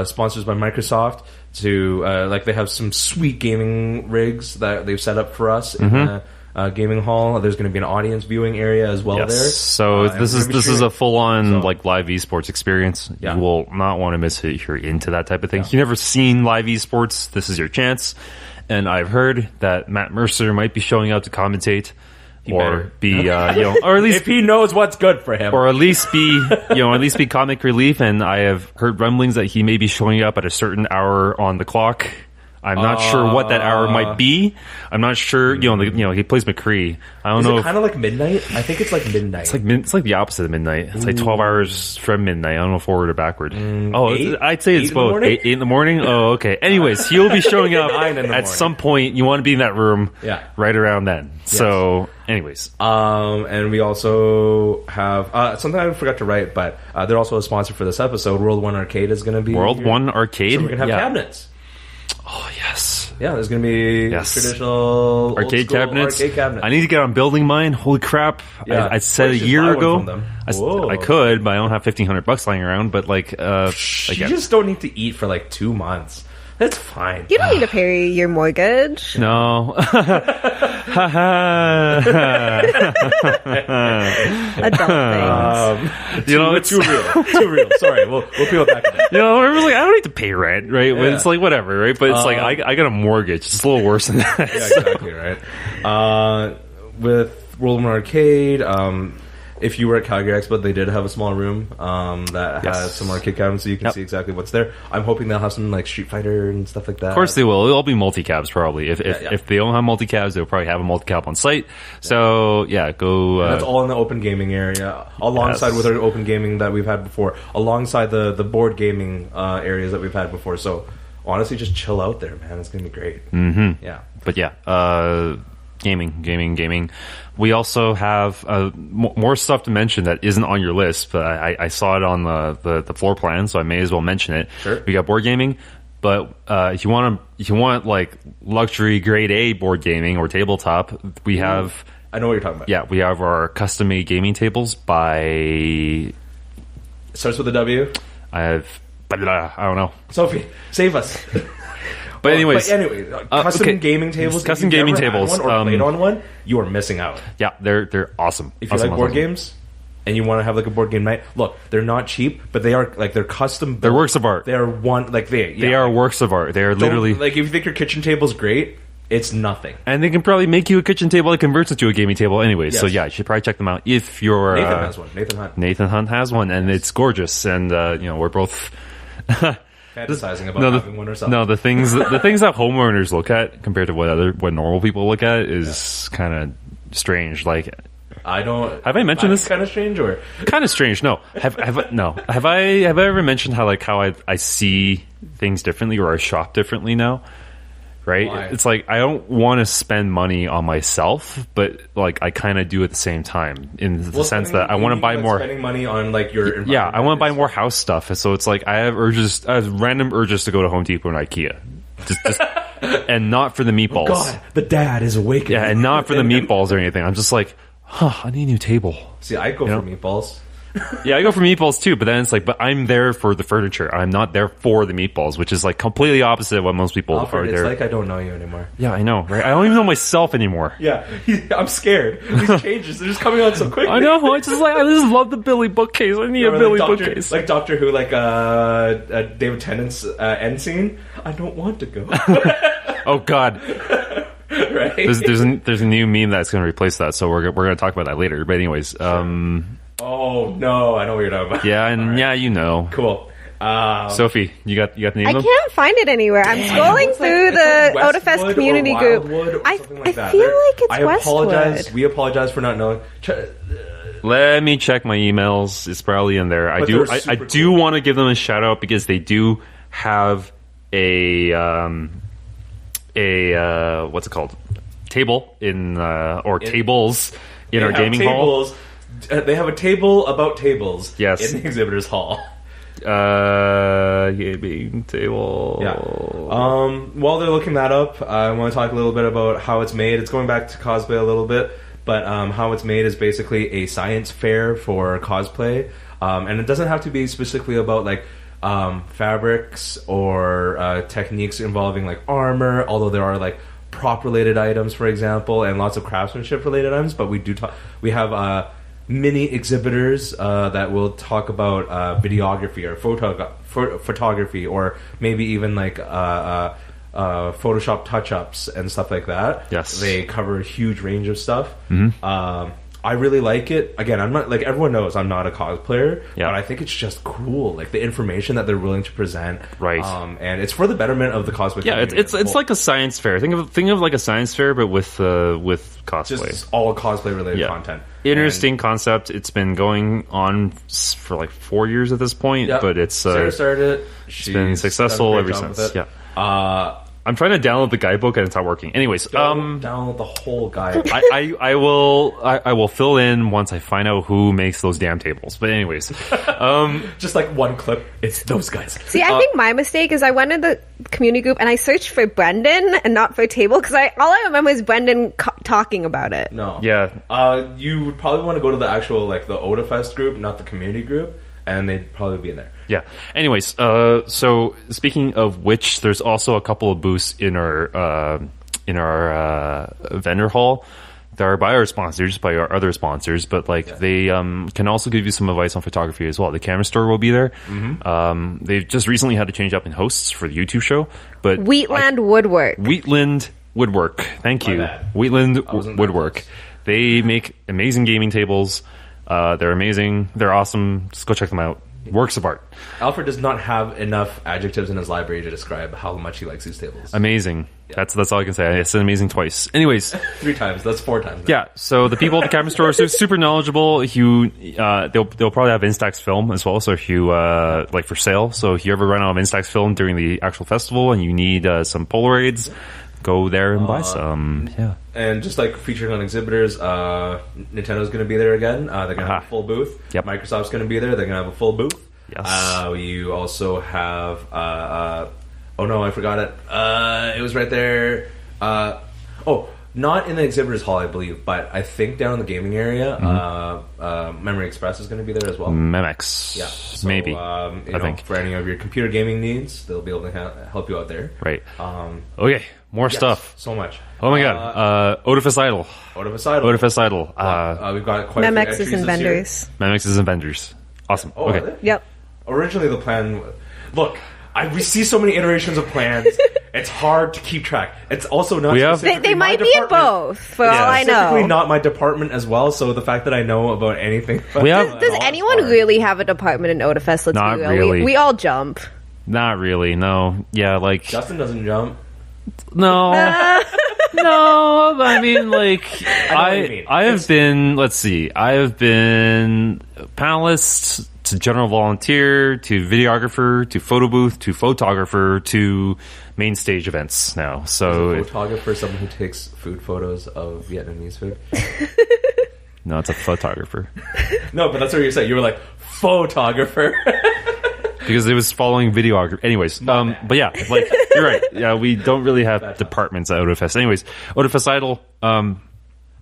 sponsors by Microsoft to they have some sweet gaming rigs that they've set up for us in the gaming hall. There's going to be an audience viewing area as well there. So this is a full-on live esports experience. You will not want to miss it if you're into that type of thing. If you've never seen live esports, this is your chance. And I've heard that Matt Mercer might be showing up to commentate. Or be, or at least if he knows what's good for him, or at least be comic relief. And I have heard rumblings that he may be showing up at a certain hour on the clock. I'm not sure what that hour might be. I'm not sure. He plays McCree. I don't know. Is it kind of like midnight? I think it's like midnight. It's like the opposite of midnight. It's like 12 hours from midnight. I don't know, forward or backward. I'd say it's both. 8 in the morning. Oh, okay. Anyways, he'll be showing up at some point. You want to be in that room, right around then. Yes. So, anyways, and we also have something I forgot to write, but they're also a sponsor for this episode. World One Arcade is going to be One Arcade. So we're going to have cabinets. Oh, yes. Yeah, there's going to be traditional arcade cabinets. Arcade cabinets. I need to get on building mine. Holy crap. Yeah. I said a year ago. I could, but I don't have $1,500 lying around. But you just don't need to eat for like 2 months. That's fine. You don't need to pay your mortgage. No. Adult things. Too real. Sorry, we'll peel it back a bit. Everyone's like, I don't need to pay rent, right? But it's like, whatever, right? But it's like, I got a mortgage. It's a little worse than that. Yeah, exactly, right? With World War Arcade, if you were at Calgary Expo, they did have a small room that has some arcade cabinets, so you can see exactly what's there. I'm hoping they'll have some like Street Fighter and stuff like that. Of course they will. It'll all be multi-cabs probably. If they don't have multi-cabs, they'll probably have a multi-cab on site. So go. And that's all in the open gaming area, alongside with our open gaming that we've had before, alongside the board gaming areas that we've had before. So honestly, just chill out there, man. It's gonna be great. Mm-hmm. Yeah, but gaming. We also have more stuff to mention that isn't on your list, but I saw it on the floor plan, so I may as well mention it. Sure. We got board gaming, but if you want like luxury grade A board gaming or tabletop, we have. I know what you're talking about. Yeah, we have our custom made gaming tables by. It starts with a W. I don't know. Sophie, save us. But anyways, custom gaming tables. Custom gaming tables. Had one or played on one, you are missing out. Yeah, they're awesome. If you like board games and you want to have like a board game night, look, they're not cheap, but they are like they're custom built. They're works of art. They are they are works of art. They are literally like if you think your kitchen table's great, it's nothing. And they can probably make you a kitchen table that converts into a gaming table anyways. Yes. So yeah, you should probably check them out if you're Nathan has one. Nathan Hunt has one, and it's gorgeous. And we're both fantasizing about having one ourselves. No, the things that homeowners look at compared to what normal people look at is kind of strange. Like, I don't. Have I mentioned this? Kind of strange, or kind of strange? No. Have I ever mentioned how I see things differently or I shop differently now? right? Why? It's like I don't want to spend money on myself, but like I kind of do at the same time in the sense that I want to buy more. Spending money on like your yeah, I want to buy more house stuff. So it's like I have random urges to go to Home Depot and IKEA, just and not for the meatballs. God, the dad is awake. Yeah, and not for the meatballs or anything. I'm just like, I need a new table. See, I go for meatballs. Yeah, I go for meatballs too, but then it's like, but I'm there for the furniture. I'm not there for the meatballs, which is like completely opposite of what most people Alfred, are there. It's like I don't know you anymore. Yeah, I know, right? I don't even know myself anymore. Yeah, I'm scared. These changes, they're just coming on so quickly. I know. I just love the Billy bookcase. I need a Billy bookcase. Like Doctor Who, like David Tennant's end scene. I don't want to go. Oh God. Right? There's a new meme that's going to replace that, so we're going to talk about that later. But anyways, sure. Oh no, I know what you're talking about. Yeah, and right. Yeah, you know. Cool. Sophie, you got the name? I can't find it anywhere. I'm scrolling through the Otafest community group. I feel like it's Westwood. We apologize for not knowing. Let me check my emails. It's probably in there. I do want to give them a shout out because they do have a what's it called? Table tables in our gaming hall. They have a table about tables. Yes. In the exhibitors hall. Gaming table. Yeah. While they're looking that up, I want to talk a little bit about how it's made. It's going back to cosplay a little bit, but how it's made is basically a science fair for cosplay, and it doesn't have to be specifically about like fabrics or techniques involving like armor. Although there are like prop related items, for example, and lots of craftsmanship related items. But we have mini exhibitors that will talk about videography or photography, or maybe even like Photoshop touch-ups and stuff like that. Yes, they cover a huge range of stuff. Mm-hmm. I really like it. Again, I'm not like everyone knows I'm not a cosplayer, yeah. but I think it's just cool, like the information that they're willing to present, right? And it's for the betterment of the cosplay. Yeah, it's like a science fair. Think of like a science fair, but with cosplay, just all cosplay related content. Interesting concept. It's been going on for like 4 years at this point, but it's Sarah started it. It's been successful ever since. Yeah. I'm trying to download the guidebook and it's not working. Anyways, download the whole guide. I will fill in once I find out who makes those damn tables. But anyways, just like one clip, it's those guys. See, I think my mistake is I went in the community group and I searched for Brendan and not for table because all I remember is Brendan talking about it. No, yeah, you would probably want to go to the actual like the Otafest group, not the community group, and they'd probably be in there. Yeah. Anyways, so speaking of which, there's also a couple of booths in our vendor hall that are by our sponsors, by our other sponsors, but like they can also give you some advice on photography as well. The camera store will be there. Mm-hmm. They've just recently had to change up in hosts for the YouTube show, but Wheatland Woodwork. Thank you. Wheatland Woodwork. They make amazing gaming tables. They're amazing. They're awesome. Just go check them out. Works of art. Alfred does not have enough adjectives in his library to describe how much he likes these tables. Amazing. Yeah. That's all I can say. I said amazing twice. Anyways, 3 times. That's 4 times. Yeah. So the people at the camera store are super knowledgeable. If you, they'll probably have Instax film as well. So if you like for sale. So if you ever run out of Instax film during the actual festival and you need some Polaroids, go there and buy some. Yeah. And just like featuring on exhibitors, Nintendo's going to be there again. They're going to have a full booth. Yep. Microsoft's going to be there. They're going to have a full booth. Yes. You also have. Oh no, I forgot it. It was right there. Not in the exhibitors hall, I believe, but I think down in the gaming area. Mm-hmm. Memory Express is going to be there as well. Memex. Yeah. So, maybe. I think for any of your computer gaming needs, they'll be able to help you out there. Right. Okay. More stuff. So much. Oh my god. Otafest Idol. We've got quite a few entries Memex is in vendors. Awesome. Oh, okay. Yep. Originally the plan... Look, we see so many iterations of plans. It's hard to keep track. It's also not... They might be in both, for all I know. Specifically not my department as well, so the fact that I know about anything... Does anyone really have a department in Otafest? Not really. We all jump. Not really, no. Yeah, like... Justin doesn't jump. No. No, I mean, like... I have been... Let's see. I have been panelist to general volunteer to videographer to photo booth to photographer to main stage events now. So is a photographer someone who takes food photos of Vietnamese food? No, it's a photographer. No, but that's what you said. You were like, photographer. Because it was following videographer. Anyways, but yeah, like, you're right. Yeah, we don't really have departments at Otafest. Anyways, Otafest Idol, I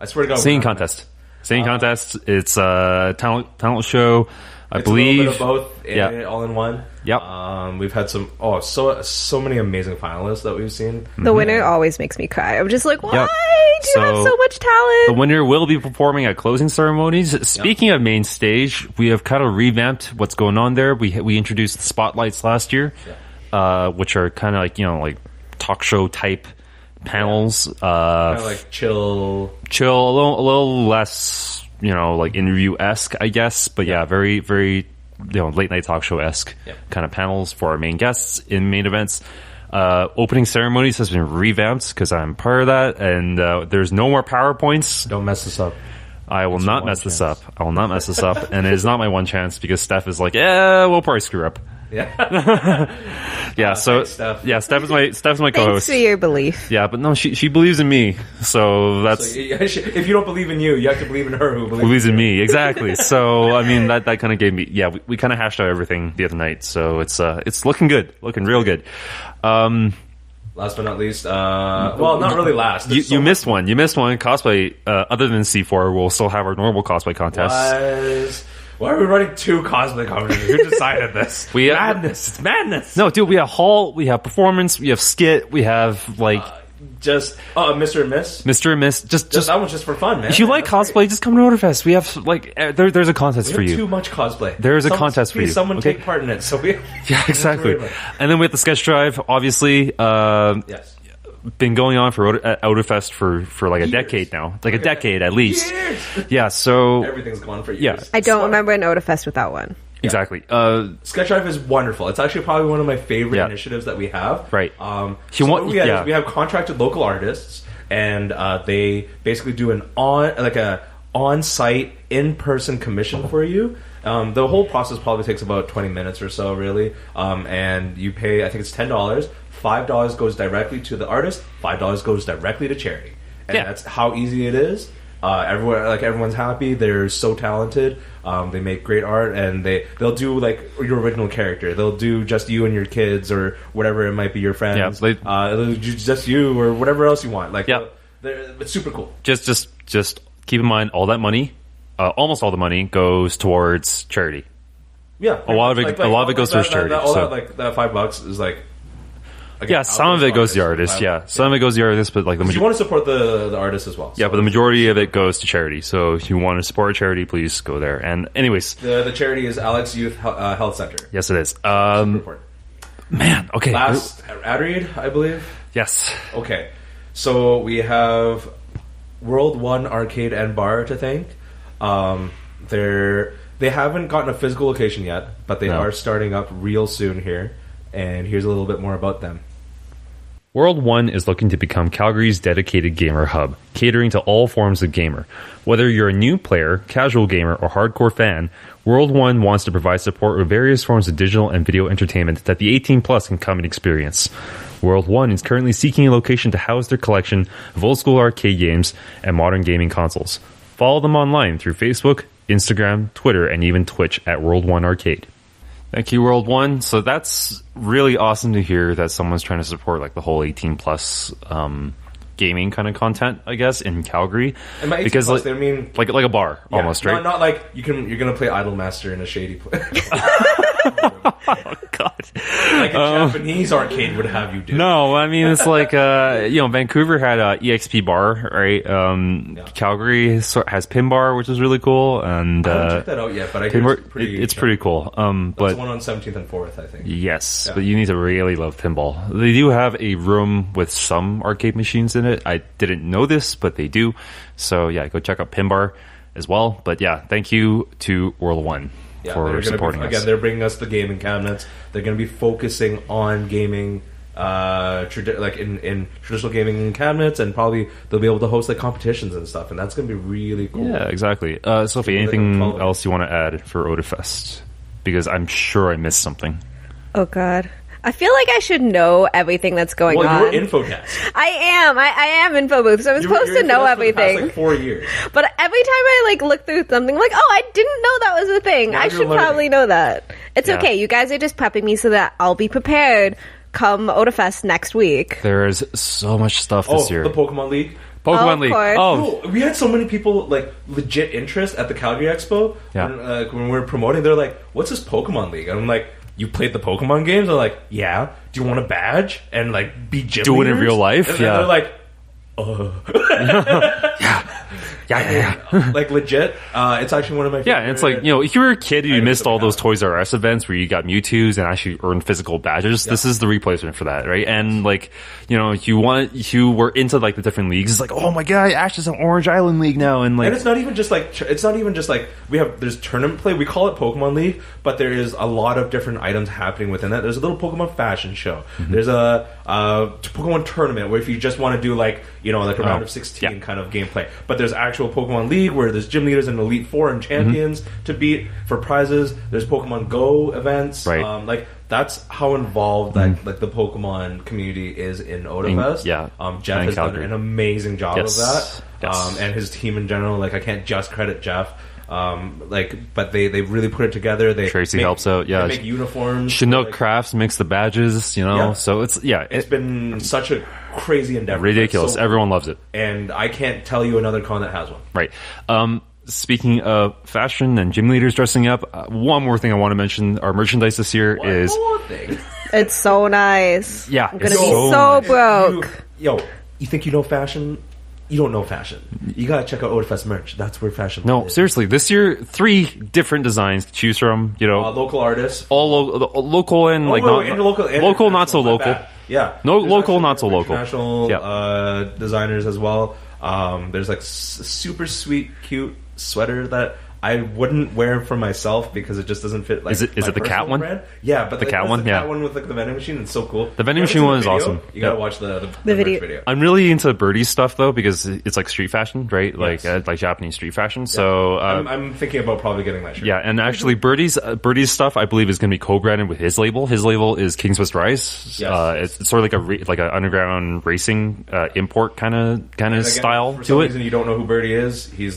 swear to God. singing contest. Singing contest. It's a talent show. I believe. It's a little bit of both, all in one. Yep. We've had so many amazing finalists that we've seen. The winner always makes me cry. I'm just like, why do you have so much talent? The winner will be performing at closing ceremonies. Speaking of main stage, we have kind of revamped what's going on there. We introduced the spotlights last year, which are kind of like, like talk show type panels. Kind of like chill, a little less, like interview-esque, I guess. But yeah, very, very, late night talk show-esque kind of panels for our main guests in main events. Opening ceremonies has been revamped because I'm part of that, and there's no more PowerPoints. Don't mess this up. I will not mess this up. I will not mess this up, and it is not my one chance because Steph is like, we'll probably screw up. Yeah. Thanks, Steph. Yeah, Steph's my co-host. Thanks for your belief. Yeah, but no, she believes in me, so that's. So, if you don't believe in you have to believe in her who believes in me. Exactly. So I mean that kind of gave me. Yeah, we kind of hashed out everything the other night, so it's looking good, looking real good. Last but not least, well, not really last. You missed one. You missed one. Cosplay, other than C4, we'll still have our normal cosplay contests. Why are we running 2 cosplay competitions? Who decided this? Madness. It's madness. No, dude, we have hall, we have performance, we have skit, we have like just Mr. and Miss. Mr. and Miss. Just that one's just for fun, man. If you like cosplay, great. Just come to Otafest. We have like there's a contest for you. Too much cosplay. There's a contest for you. Someone take part in it. So we. Yeah, exactly. And then we have the sketch drive. Obviously, yes. Been going on for Otafest for like a decade now, like a decade at least. Years. Yeah, so everything's gone for years. Yeah, I don't remember an Otafest without one. Exactly. Sketch Drive is wonderful. It's actually probably one of my favorite initiatives that we have. Right. We have contracted local artists, and they basically do an on-site, in-person commission for you. The whole process probably takes about 20 minutes or so, really. And you pay, I think it's $10. $5 goes directly to the artist. $5 goes directly to charity. And that's how easy it is. Everyone's happy. They're so talented. They make great art, and they'll do like your original character. They'll do just you and your kids, or whatever it might be, your friends. Yeah, they'll do just you, or whatever else you want. It's super cool. Just keep in mind, all that money, almost all the money, goes towards charity. Yeah, a lot of it goes towards charity. That $5 is like. Again, some of it goes to the artist. Some of it goes to the artist, but like you want to support the artist as well. Yeah, but the majority of it goes to charity. So if you want to support a charity, please go there. And anyways, the charity is Alex Youth Health Center. Yes, it is. Man, okay. Last ad read, I believe. Yes. Okay, so we have World 1 Arcade and Bar to thank. They haven't gotten a physical location yet, but they are starting up real soon here. And here's a little bit more about them. World 1 is looking to become Calgary's dedicated gamer hub, catering to all forms of gamer. Whether you're a new player, casual gamer, or hardcore fan, World 1 wants to provide support with various forms of digital and video entertainment that the 18+ can come and experience. World 1 is currently seeking a location to house their collection of old-school arcade games and modern gaming consoles. Follow them online through Facebook, Instagram, Twitter, and even Twitch at World 1 Arcade. Thank you, World 1. So that's really awesome to hear that someone's trying to support like the whole 18+ gaming kind of content, I guess, in Calgary. And by 18+, because they mean like a bar almost, right? Not like you're gonna play Idolmaster in a shady place. Oh God! Like a Japanese arcade would have you do. No, I mean it's like Vancouver had a EXP bar, right? Calgary has Pin Bar, which is really cool, and I haven't checked that out yet, but I hear it's pretty cool. That's the one on 17th and 4th, I think. Yes, but you need to really love pinball. They do have a room with some arcade machines in it. I didn't know this, but they do. So yeah, go check out Pin Bar as well. But yeah, thank you to World 1. For supporting us. Again, they're bringing us the gaming cabinets. They're going to be focusing on gaming, in traditional gaming cabinets, and probably they'll be able to host like competitions and stuff, and that's going to be really cool. Yeah, exactly. Sophie, anything else you want to add for Otafest? because I'm sure I missed something. Oh God. I feel like I should know everything that's going on. Well, you're info desk. I am info booth, so I'm supposed to know everything. For the past, 4 years. But every time I look through something, I'm like, oh, I didn't know that was a thing. Now I should probably know that. It's okay. You guys are just prepping me so that I'll be prepared come Otafest next week. There is so much stuff this year. The Pokemon League. Pokemon League. Oh, we had so many people legit interest at the Calgary Expo. Yeah. When we were promoting, they're like, "What's this Pokemon League?" And I'm like, "You played the Pokemon games?" They're like, "Yeah." Do you want a badge and be gym do it in leaders? real life? And yeah. They're like, Yeah. Legit. It's actually one of my favorite. Yeah, and it's like, if you were a kid and you missed all those Toys R Us events where you got Mewtwo's and actually earned physical badges, this is the replacement for that, right? And you were into the different leagues. It's like, oh my god, Ash is an Orange Island League now, and it's not even just there's tournament play. We call it Pokemon League, but there is a lot of different items happening within that. There's a little Pokemon fashion show. Mm-hmm. There's a Pokemon tournament where if you just want to do a round of 16 kind of gameplay, but there's actual Pokemon League where there's gym leaders and Elite Four and champions to beat for prizes. There's Pokemon Go events. Right. That's how involved that the Pokemon community is in Otafest. Jeff has done an amazing job of that. Yes. And his team in general. I can't just credit Jeff. But they really put it together. Tracy helps out. Yeah, they make uniforms. Chinook Crafts makes the badges. So it's been such a crazy endeavor. Ridiculous. Everyone loves it, and I can't tell you another con that has one. Right. Speaking of fashion and gym leaders dressing up, one more thing I want to mention: our merchandise this year is. One more thing. It's so nice. Yeah, I'm gonna be so broke. You think you know fashion? You don't know fashion. You gotta check out Otafest merch. That's where fashion is. Seriously, this year 3 different designs to choose from. Local artists, all local and local, not so local. Yeah, local, not so local. International designers as well. There's super sweet, cute sweater that I wouldn't wear for myself because it just doesn't fit. Is it the cat one? Brand. Yeah, but the cat one. The cat one with the vending machine. It's so cool. The vending machine one is awesome. You gotta watch the video. I'm really into Birdie's stuff though because it's street fashion, right? Like Japanese street fashion. So I'm thinking about probably getting that shirt. Yeah, and actually Birdie's stuff I believe is going to be co-branded with his label. His label is King's West Rise. Yes. It's sort of like an underground racing import kind of style for to some it. Reason you don't know who Birdie is. He's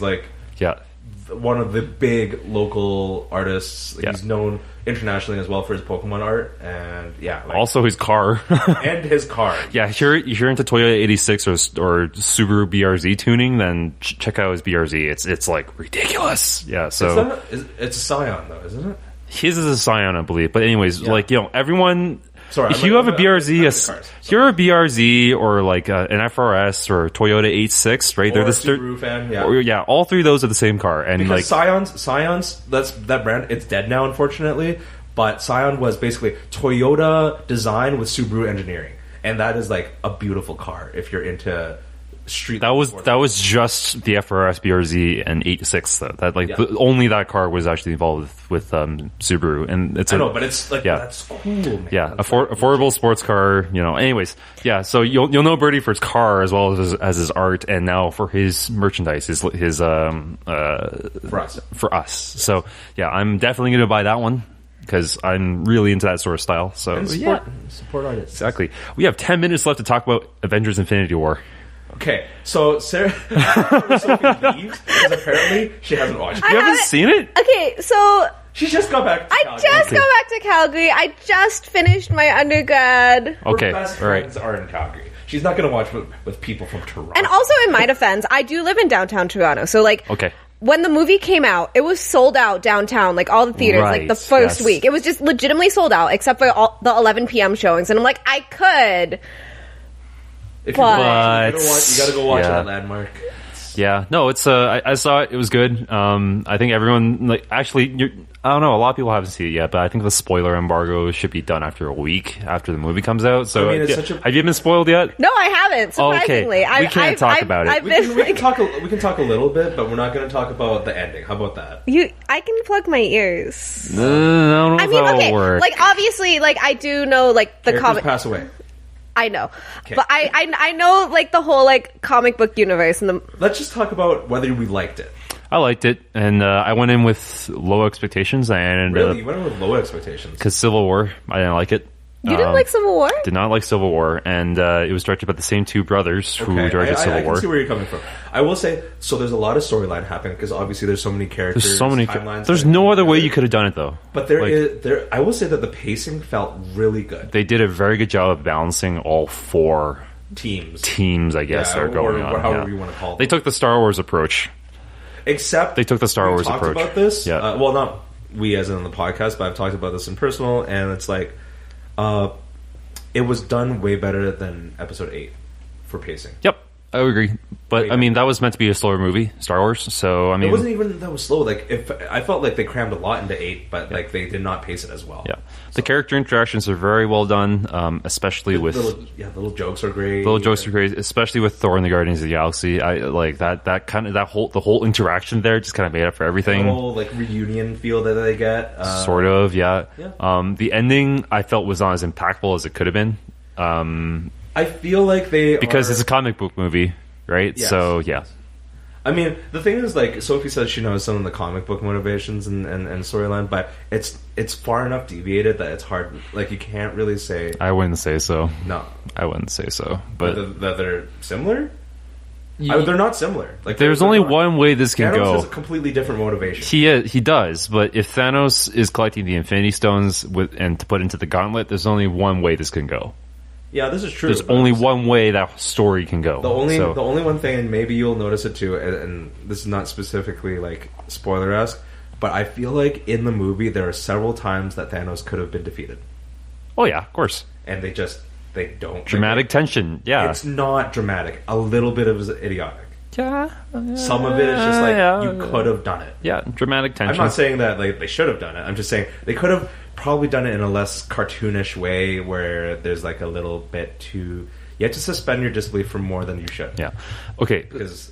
one of the big local artists. He's known internationally as well for his Pokemon art, and also his car and his car. Yeah, if you're into Toyota 86 or Subaru BRZ tuning, then check out his BRZ. It's ridiculous. Yeah, so it's a Scion though, isn't it? His is a Scion, I believe. But anyways, everyone. Sorry, if you have a BRZ, you're a BRZ or an FRS or a Toyota 86, right? Or a Subaru fan, all 3 of those are the same car. And because Scions, that brand, it's dead now, unfortunately. But Scion was basically Toyota design with Subaru engineering, and that is a beautiful car if you're into street. That was just the FRS BRZ and 86 though. Only that car was actually involved with Subaru, and that's cool. Man. Yeah, affordable sports car. Anyways, so you'll know Birdie for his car as well as his art, and now for his merchandise, his for us. So I'm definitely going to buy that one because I'm really into that sort of style. So support artists. Exactly. We have 10 minutes left to talk about Avengers Infinity War. Okay, so Sophie leaves because apparently she hasn't watched it. You haven't seen it? Okay, so she just got back to Calgary. got back to Calgary. I just finished my undergrad. Okay, her best friends are in Calgary. She's not going to watch with people from Toronto. And also, in my defense, I do live in downtown Toronto, so okay. When the movie came out, it was sold out downtown, all the theaters, the first week. It was just legitimately sold out, except for all the 11 p.m. showings. And I'm like, I could. If you got to go watch it at Landmark. Yeah, no, it's I saw it. It was good. I think everyone I don't know. A lot of people haven't seen it yet, but I think the spoiler embargo should be done after a week after the movie comes out. So, have you been spoiled yet? No, I haven't. Surprisingly, okay. We can't talk about it. We can talk a little bit, but we're not going to talk about the ending. How about that? I can plug my ears. I don't know if that'll work. Obviously, I do know the comic pass away. I know, but I know the whole comic book universe and Let's just talk about whether we liked it. I liked it, and I went in with low expectations. And really, you went in with low expectations because Civil War, I didn't like it. You didn't like Civil War? Did not like Civil War, and it was directed by the same two brothers who directed Civil War. I can see where you're coming from. I will say, so there's a lot of storyline happening because obviously there's so many characters. There's so many timelines. There's no other way you could have done it though. But I will say that the pacing felt really good. They did a very good job of balancing all four teams, I guess, that are going on. Or however you want to call them. They took the Star Wars approach. Except they took the Star Wars approach. About this. Yeah. Well, not we as in the podcast, but I've talked about this in personal, and it's like, it was done way better than Episode 8 for pacing. Yep, I would agree. But, I mean, that was meant to be a slower movie, Star Wars, so, I mean... It wasn't even that was slow. Like, I felt like they crammed a lot into 8, but, like, they did not pace it as well. Yeah. The character interactions are very well done, especially with... the little jokes are great. Little jokes are great, especially with Thor and the Guardians of the Galaxy. I like the whole interaction there just kind of made up for everything. The whole, like, reunion feel that they get. Sort of, yeah. The ending, I felt, was not as impactful as it could have been. I feel like because it's a comic book movie, right? Yes. So yeah. I mean, the thing is, like, Sophie says she knows some of the comic book motivations and storyline, but it's far enough deviated that it's hard. Like, you can't really say. I wouldn't say so. No, I wouldn't say so. But that they're similar. They're not similar. Like, there's only one way this can Thanos go. has a completely different motivation. He does, but if Thanos is collecting the Infinity Stones and to put into the Gauntlet, there's only one way this can go. Yeah, this is true. There's only one way that story can go. The only one thing, and maybe you'll notice it too, and this is not specifically like spoiler-esque, but I feel like in the movie there are several times that Thanos could have been defeated. Oh yeah, of course. And they don't. Dramatic tension, yeah. It's not dramatic. A little bit of it is idiotic. Yeah. Some of it is just like, you could have done it. Yeah, dramatic tension. I'm not saying that like they should have done it. I'm just saying they could have probably done it in a less cartoonish way where there's like a little bit too... You have to suspend your disbelief for more than you should. Yeah. Okay. Because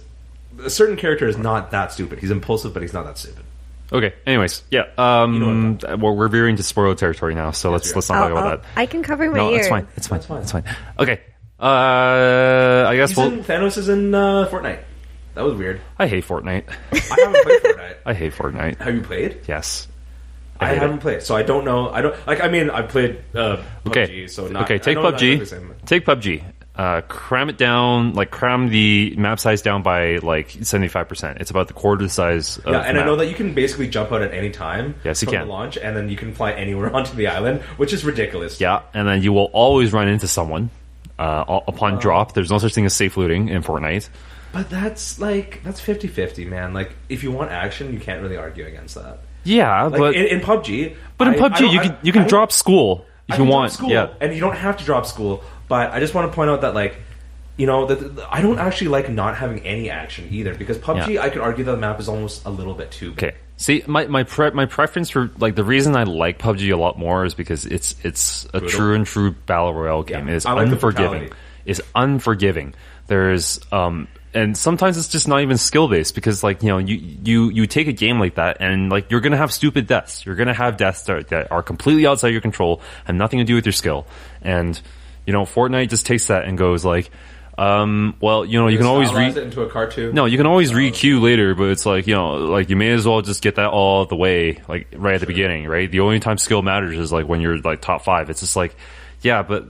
a certain character is not that stupid. He's impulsive, but he's not that stupid. Okay. Anyways, yeah. We're veering to spoiler territory now, so let's not talk about that. I can cover my ears. It's fine. Okay. I guess Thanos is in Fortnite. That was weird. I hate Fortnite. I haven't played Fortnite. I hate Fortnite. Have you played? Yes. I haven't played, so I don't know. I've played PUBG, so not... Okay, take PUBG. Take PUBG. Cram it down, like cram the map size down by like 75%. It's about the quarter the size of and I know that you can basically jump out at any time. Yes, you from can. The launch, and then you can fly anywhere onto the island, which is ridiculous. Yeah, and then you will always run into someone upon drop. There's no such thing as safe looting in Fortnite. But that's 50-50, man. Like, if you want action, you can't really argue against that. Yeah, like, but in PUBG... But in PUBG, you can drop school if you want. School, yeah. And you don't have to drop school. But I just want to point out that, like, you know, that I don't actually like not having any action either. Because PUBG, I could argue that the map is almost a little bit too big. Okay. See, my preference for, like, the reason I like PUBG a lot more is because it's a true battle royale game. It is unforgiving. It's unforgiving. There's and sometimes it's just not even skill based because, like, you know, you take a game like that and, like, you're gonna have stupid deaths. You're gonna have deaths that are completely outside your control, have nothing to do with your skill. And, you know, Fortnite just takes that and goes like, well, you know, you can always it into a cartoon. No, you can always re-queue later, but it's like, you know, like, you may as well just get that all out the way, like, right at the beginning, right? The only time skill matters is, like, when you're, like, top 5. It's just like, yeah, but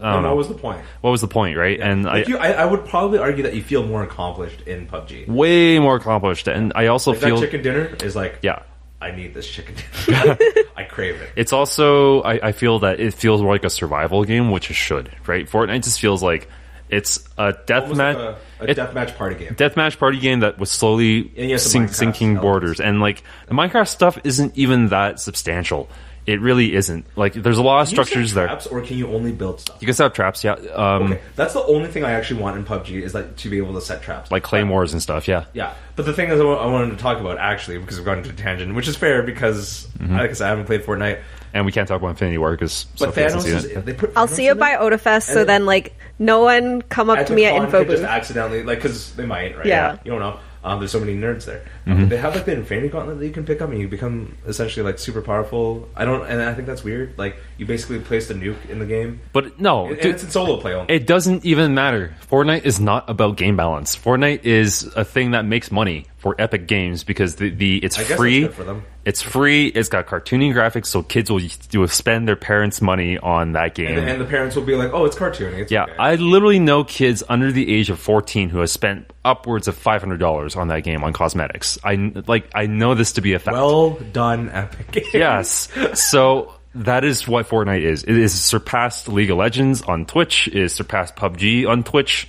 I don't know. What was the point? What was the point, right? Yeah. And like I would probably argue that you feel more accomplished in PUBG. Way more accomplished. And I also feel... that chicken dinner is like... Yeah. I need this chicken dinner. I crave it. It's also... I feel that it feels more like a survival game, which it should, right? Fortnite just feels like it's a deathmatch... Like a deathmatch party game. Deathmatch party game that was slowly sinking borders. And, like, the Minecraft stuff isn't even that substantial. It really isn't. Like, there's a lot of structures there. Traps, or can you only build stuff? You can set up traps, yeah. Okay, that's the only thing I actually want in PUBG is, like, to be able to set traps. Like claymores and stuff, yeah. Yeah. But the thing is I wanted to talk about, actually, because we've gone into a tangent, which is fair because, like I said, I haven't played Fortnite. And we can't talk about Infinity War because Sophie hasn't seen it. I'll see it by Otafest, so then, like, no one come up to me at info booth. Just accidentally, like, because they might, right? Yeah. You don't know. There's so many nerds there. They have, like, the Infinity Gauntlet that you can pick up, and you become essentially, like, super powerful. And I think that's weird. Like, you basically placed a nuke in the game. But no, and it's in solo play only. It doesn't even matter. Fortnite is not about game balance. Fortnite is a thing that makes money. for Epic Games because it's I guess free. that's good for them. It's free. It's got cartoony graphics, so kids will spend their parents' money on that game. And the parents will be like, "Oh, it's cartoony." It's okay. I literally know kids under the age of 14 who have spent upwards of $500 on that game on cosmetics. I know this to be a fact. Well done, Epic Games. Yes. So that is what Fortnite is. It is surpassed League of Legends on Twitch. It is surpassed PUBG on Twitch.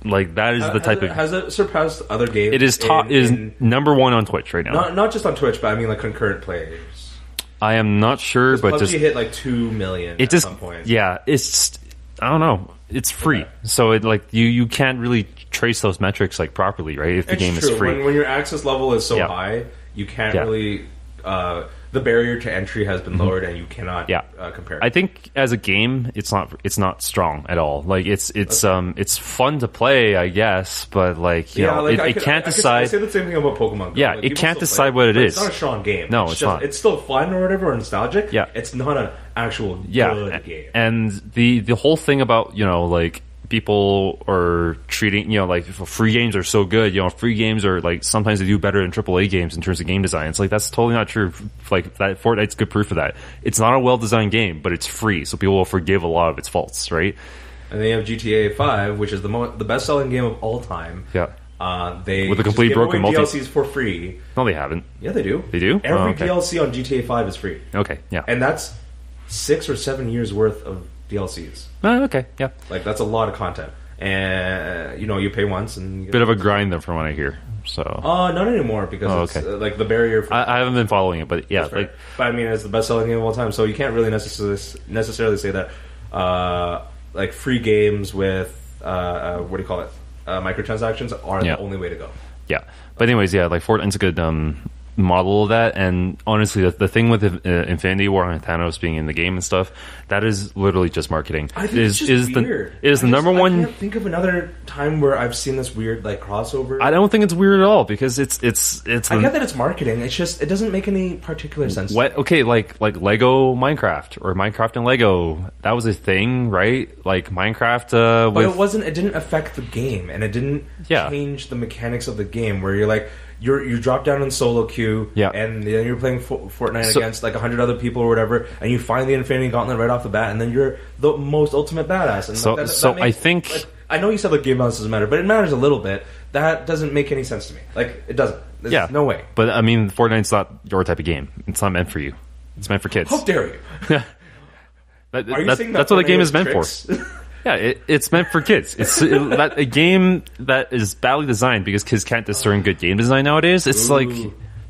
Like that is the type of. Has it surpassed other games? It is is number one on Twitch right now. Not just on Twitch, but I mean like concurrent players. I am not sure, but PUBG just hit like 2 million at some point. Yeah, it's I don't know. It's free, so it like you can't really trace those metrics like properly, right? If the game is free, when your access level is so high, you can't really. The barrier to entry has been lowered, and you cannot compare. I think as a game, it's not strong at all. Like it's fun to play, I guess, but like it can't decide. I say the same thing about Pokemon Go. Yeah, like, it can't decide what it is. It's not a strong game. No, it's not. It's still fun or whatever, or nostalgic. Yeah, it's not an actual good game. And the whole thing about like people are treating like free games are so good. Free games are like sometimes they do better than AAA games in terms of game design. It's like that's totally not true. Like that Fortnite's good proof of that. It's not a well designed game, but it's free, so people will forgive a lot of its faults, right? And then you have GTA 5, which is the best selling game of all time. Yeah. They with a complete broken DLCs for free. No, they haven't. Yeah, they do. They do. Every DLC on GTA 5 is free. Okay. Yeah. And that's 6 or 7 years worth of DLCs. Okay, yeah. Like that's a lot of content, and you pay once and you get bit of a grind though, from what I hear. So not anymore because it's, like the barrier. I haven't been following it, but yeah, but I mean it's the best selling game of all time, so you can't really necessarily say that like free games with what do you call it, microtransactions are the only way to go. Yeah, but anyways, like Fortnite's a good model of that, and honestly the thing with Infinity War and Thanos being in the game and stuff, that is literally just marketing. I think it's just weird. The number one. I can't think of another time where I've seen this weird like crossover. I don't think it's weird at all because it's I get that it's marketing. It's just it doesn't make any particular sense. Okay, like Lego Minecraft or Minecraft and Lego, that was a thing, right? Like Minecraft but it didn't affect the game, and it didn't change the mechanics of the game where you're like you drop down in solo queue, and then you're playing Fortnite against like 100 other people or whatever, and you find the Infinity Gauntlet right off the bat, and then you're the most ultimate badass. And I think I know you said like game balance doesn't matter, but it matters a little bit. That doesn't make any sense to me. Like it doesn't. There's no way. But I mean, Fortnite's not your type of game. It's not meant for you. It's meant for kids. How dare you? That's what the game is meant for. Yeah, it's meant for kids. It's a game that is badly designed because kids can't discern good game design nowadays. It's like,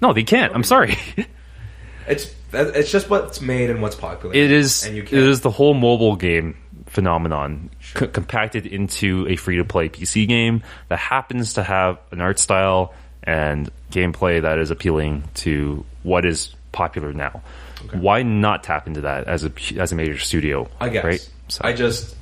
no, they can't. I'm sorry. It's just what's made and what's popular. It is. It is the whole mobile game phenomenon compacted into a free-to-play PC game that happens to have an art style and gameplay that is appealing to what is popular now. Okay. Why not tap into that as a major studio? I guess. Right? So. I guess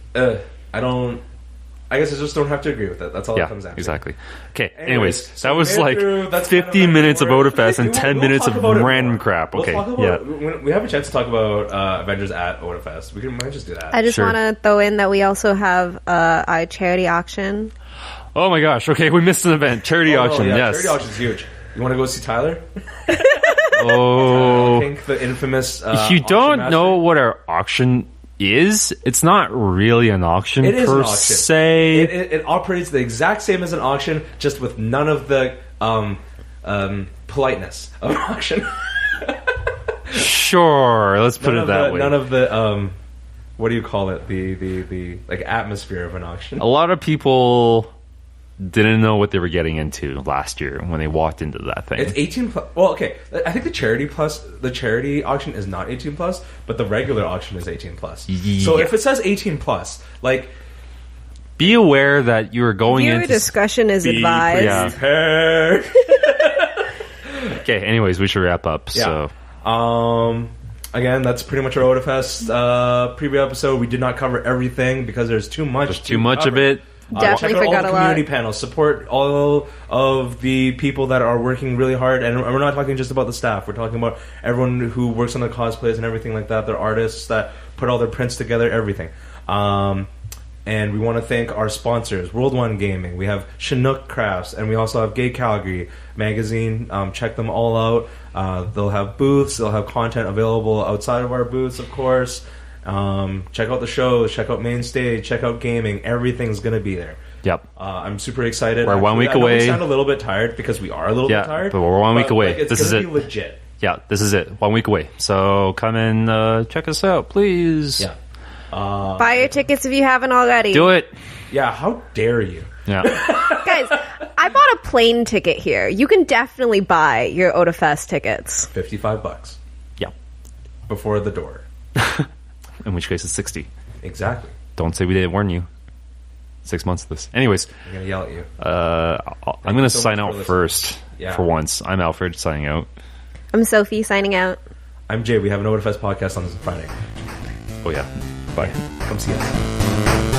I just don't have to agree with it. That's all it comes down to. Exactly. Okay, anyways, so that was like 50 minutes of Otafest and 10 minutes of random crap. Okay, when we have a chance to talk about Avengers at Otafest, we might just do that. I just want to throw in that we also have a charity auction. Oh my gosh, okay, we missed an event. Charity auction, yes. Charity auction is huge. You want to go see Tyler? Oh. Pink, the infamous if you don't know what our auction is, it's not really an auction per se. It operates the exact same as an auction, just with none of the politeness of an auction. Sure, let's put it that way. None of the what do you call it? The like atmosphere of an auction. A lot of people didn't know what they were getting into last year when they walked into that thing. It's 18 plus. Well, okay. I think the charity auction is not 18 plus, but the regular auction is 18 plus. Yeah. So if it says 18 plus, like, be aware that you are going into... Viewer discretion is advised. Prepared. Okay, anyways, we should wrap up. Yeah. So, again, that's pretty much our Otafest preview episode. We did not cover everything because there's too much. There's too much of it. Definitely forgot a lot. Community panels. Support all of the people that are working really hard, and we're not talking just about the staff. We're talking about everyone who works on the cosplays and everything like that. They're artists that put all their prints together, everything. And we want to thank our sponsors, World One Gaming. We have Chinook Crafts, and we also have Gay Calgary Magazine. Check them all out. They'll have booths. They'll have content available outside of our booths, of course. Check out the shows. Check out Main Stage. Check out gaming. Everything's going to be there. Yep. I'm super excited. We're 1 week away. We sound a little bit tired because we are a little bit tired. But we're 1 week away. Like, this is it. Legit. Yeah, this is it. 1 week away. So come and check us out, please. Yeah. Buy your tickets if you haven't already. Do it. Yeah, how dare you? Yeah. Guys, I bought a plane ticket here. You can definitely buy your Otafest tickets. $55. Yeah. Before the door. In which case it's 60. Exactly. Don't say we didn't warn you. 6 months of this. Anyways. I'm going to yell at you. I'm going to sign out first. Yeah. For once. I'm Alfred, signing out. I'm Sophie, signing out. I'm Jay. We have an Otafest podcast on this Friday. Oh, yeah. Bye. Come see us.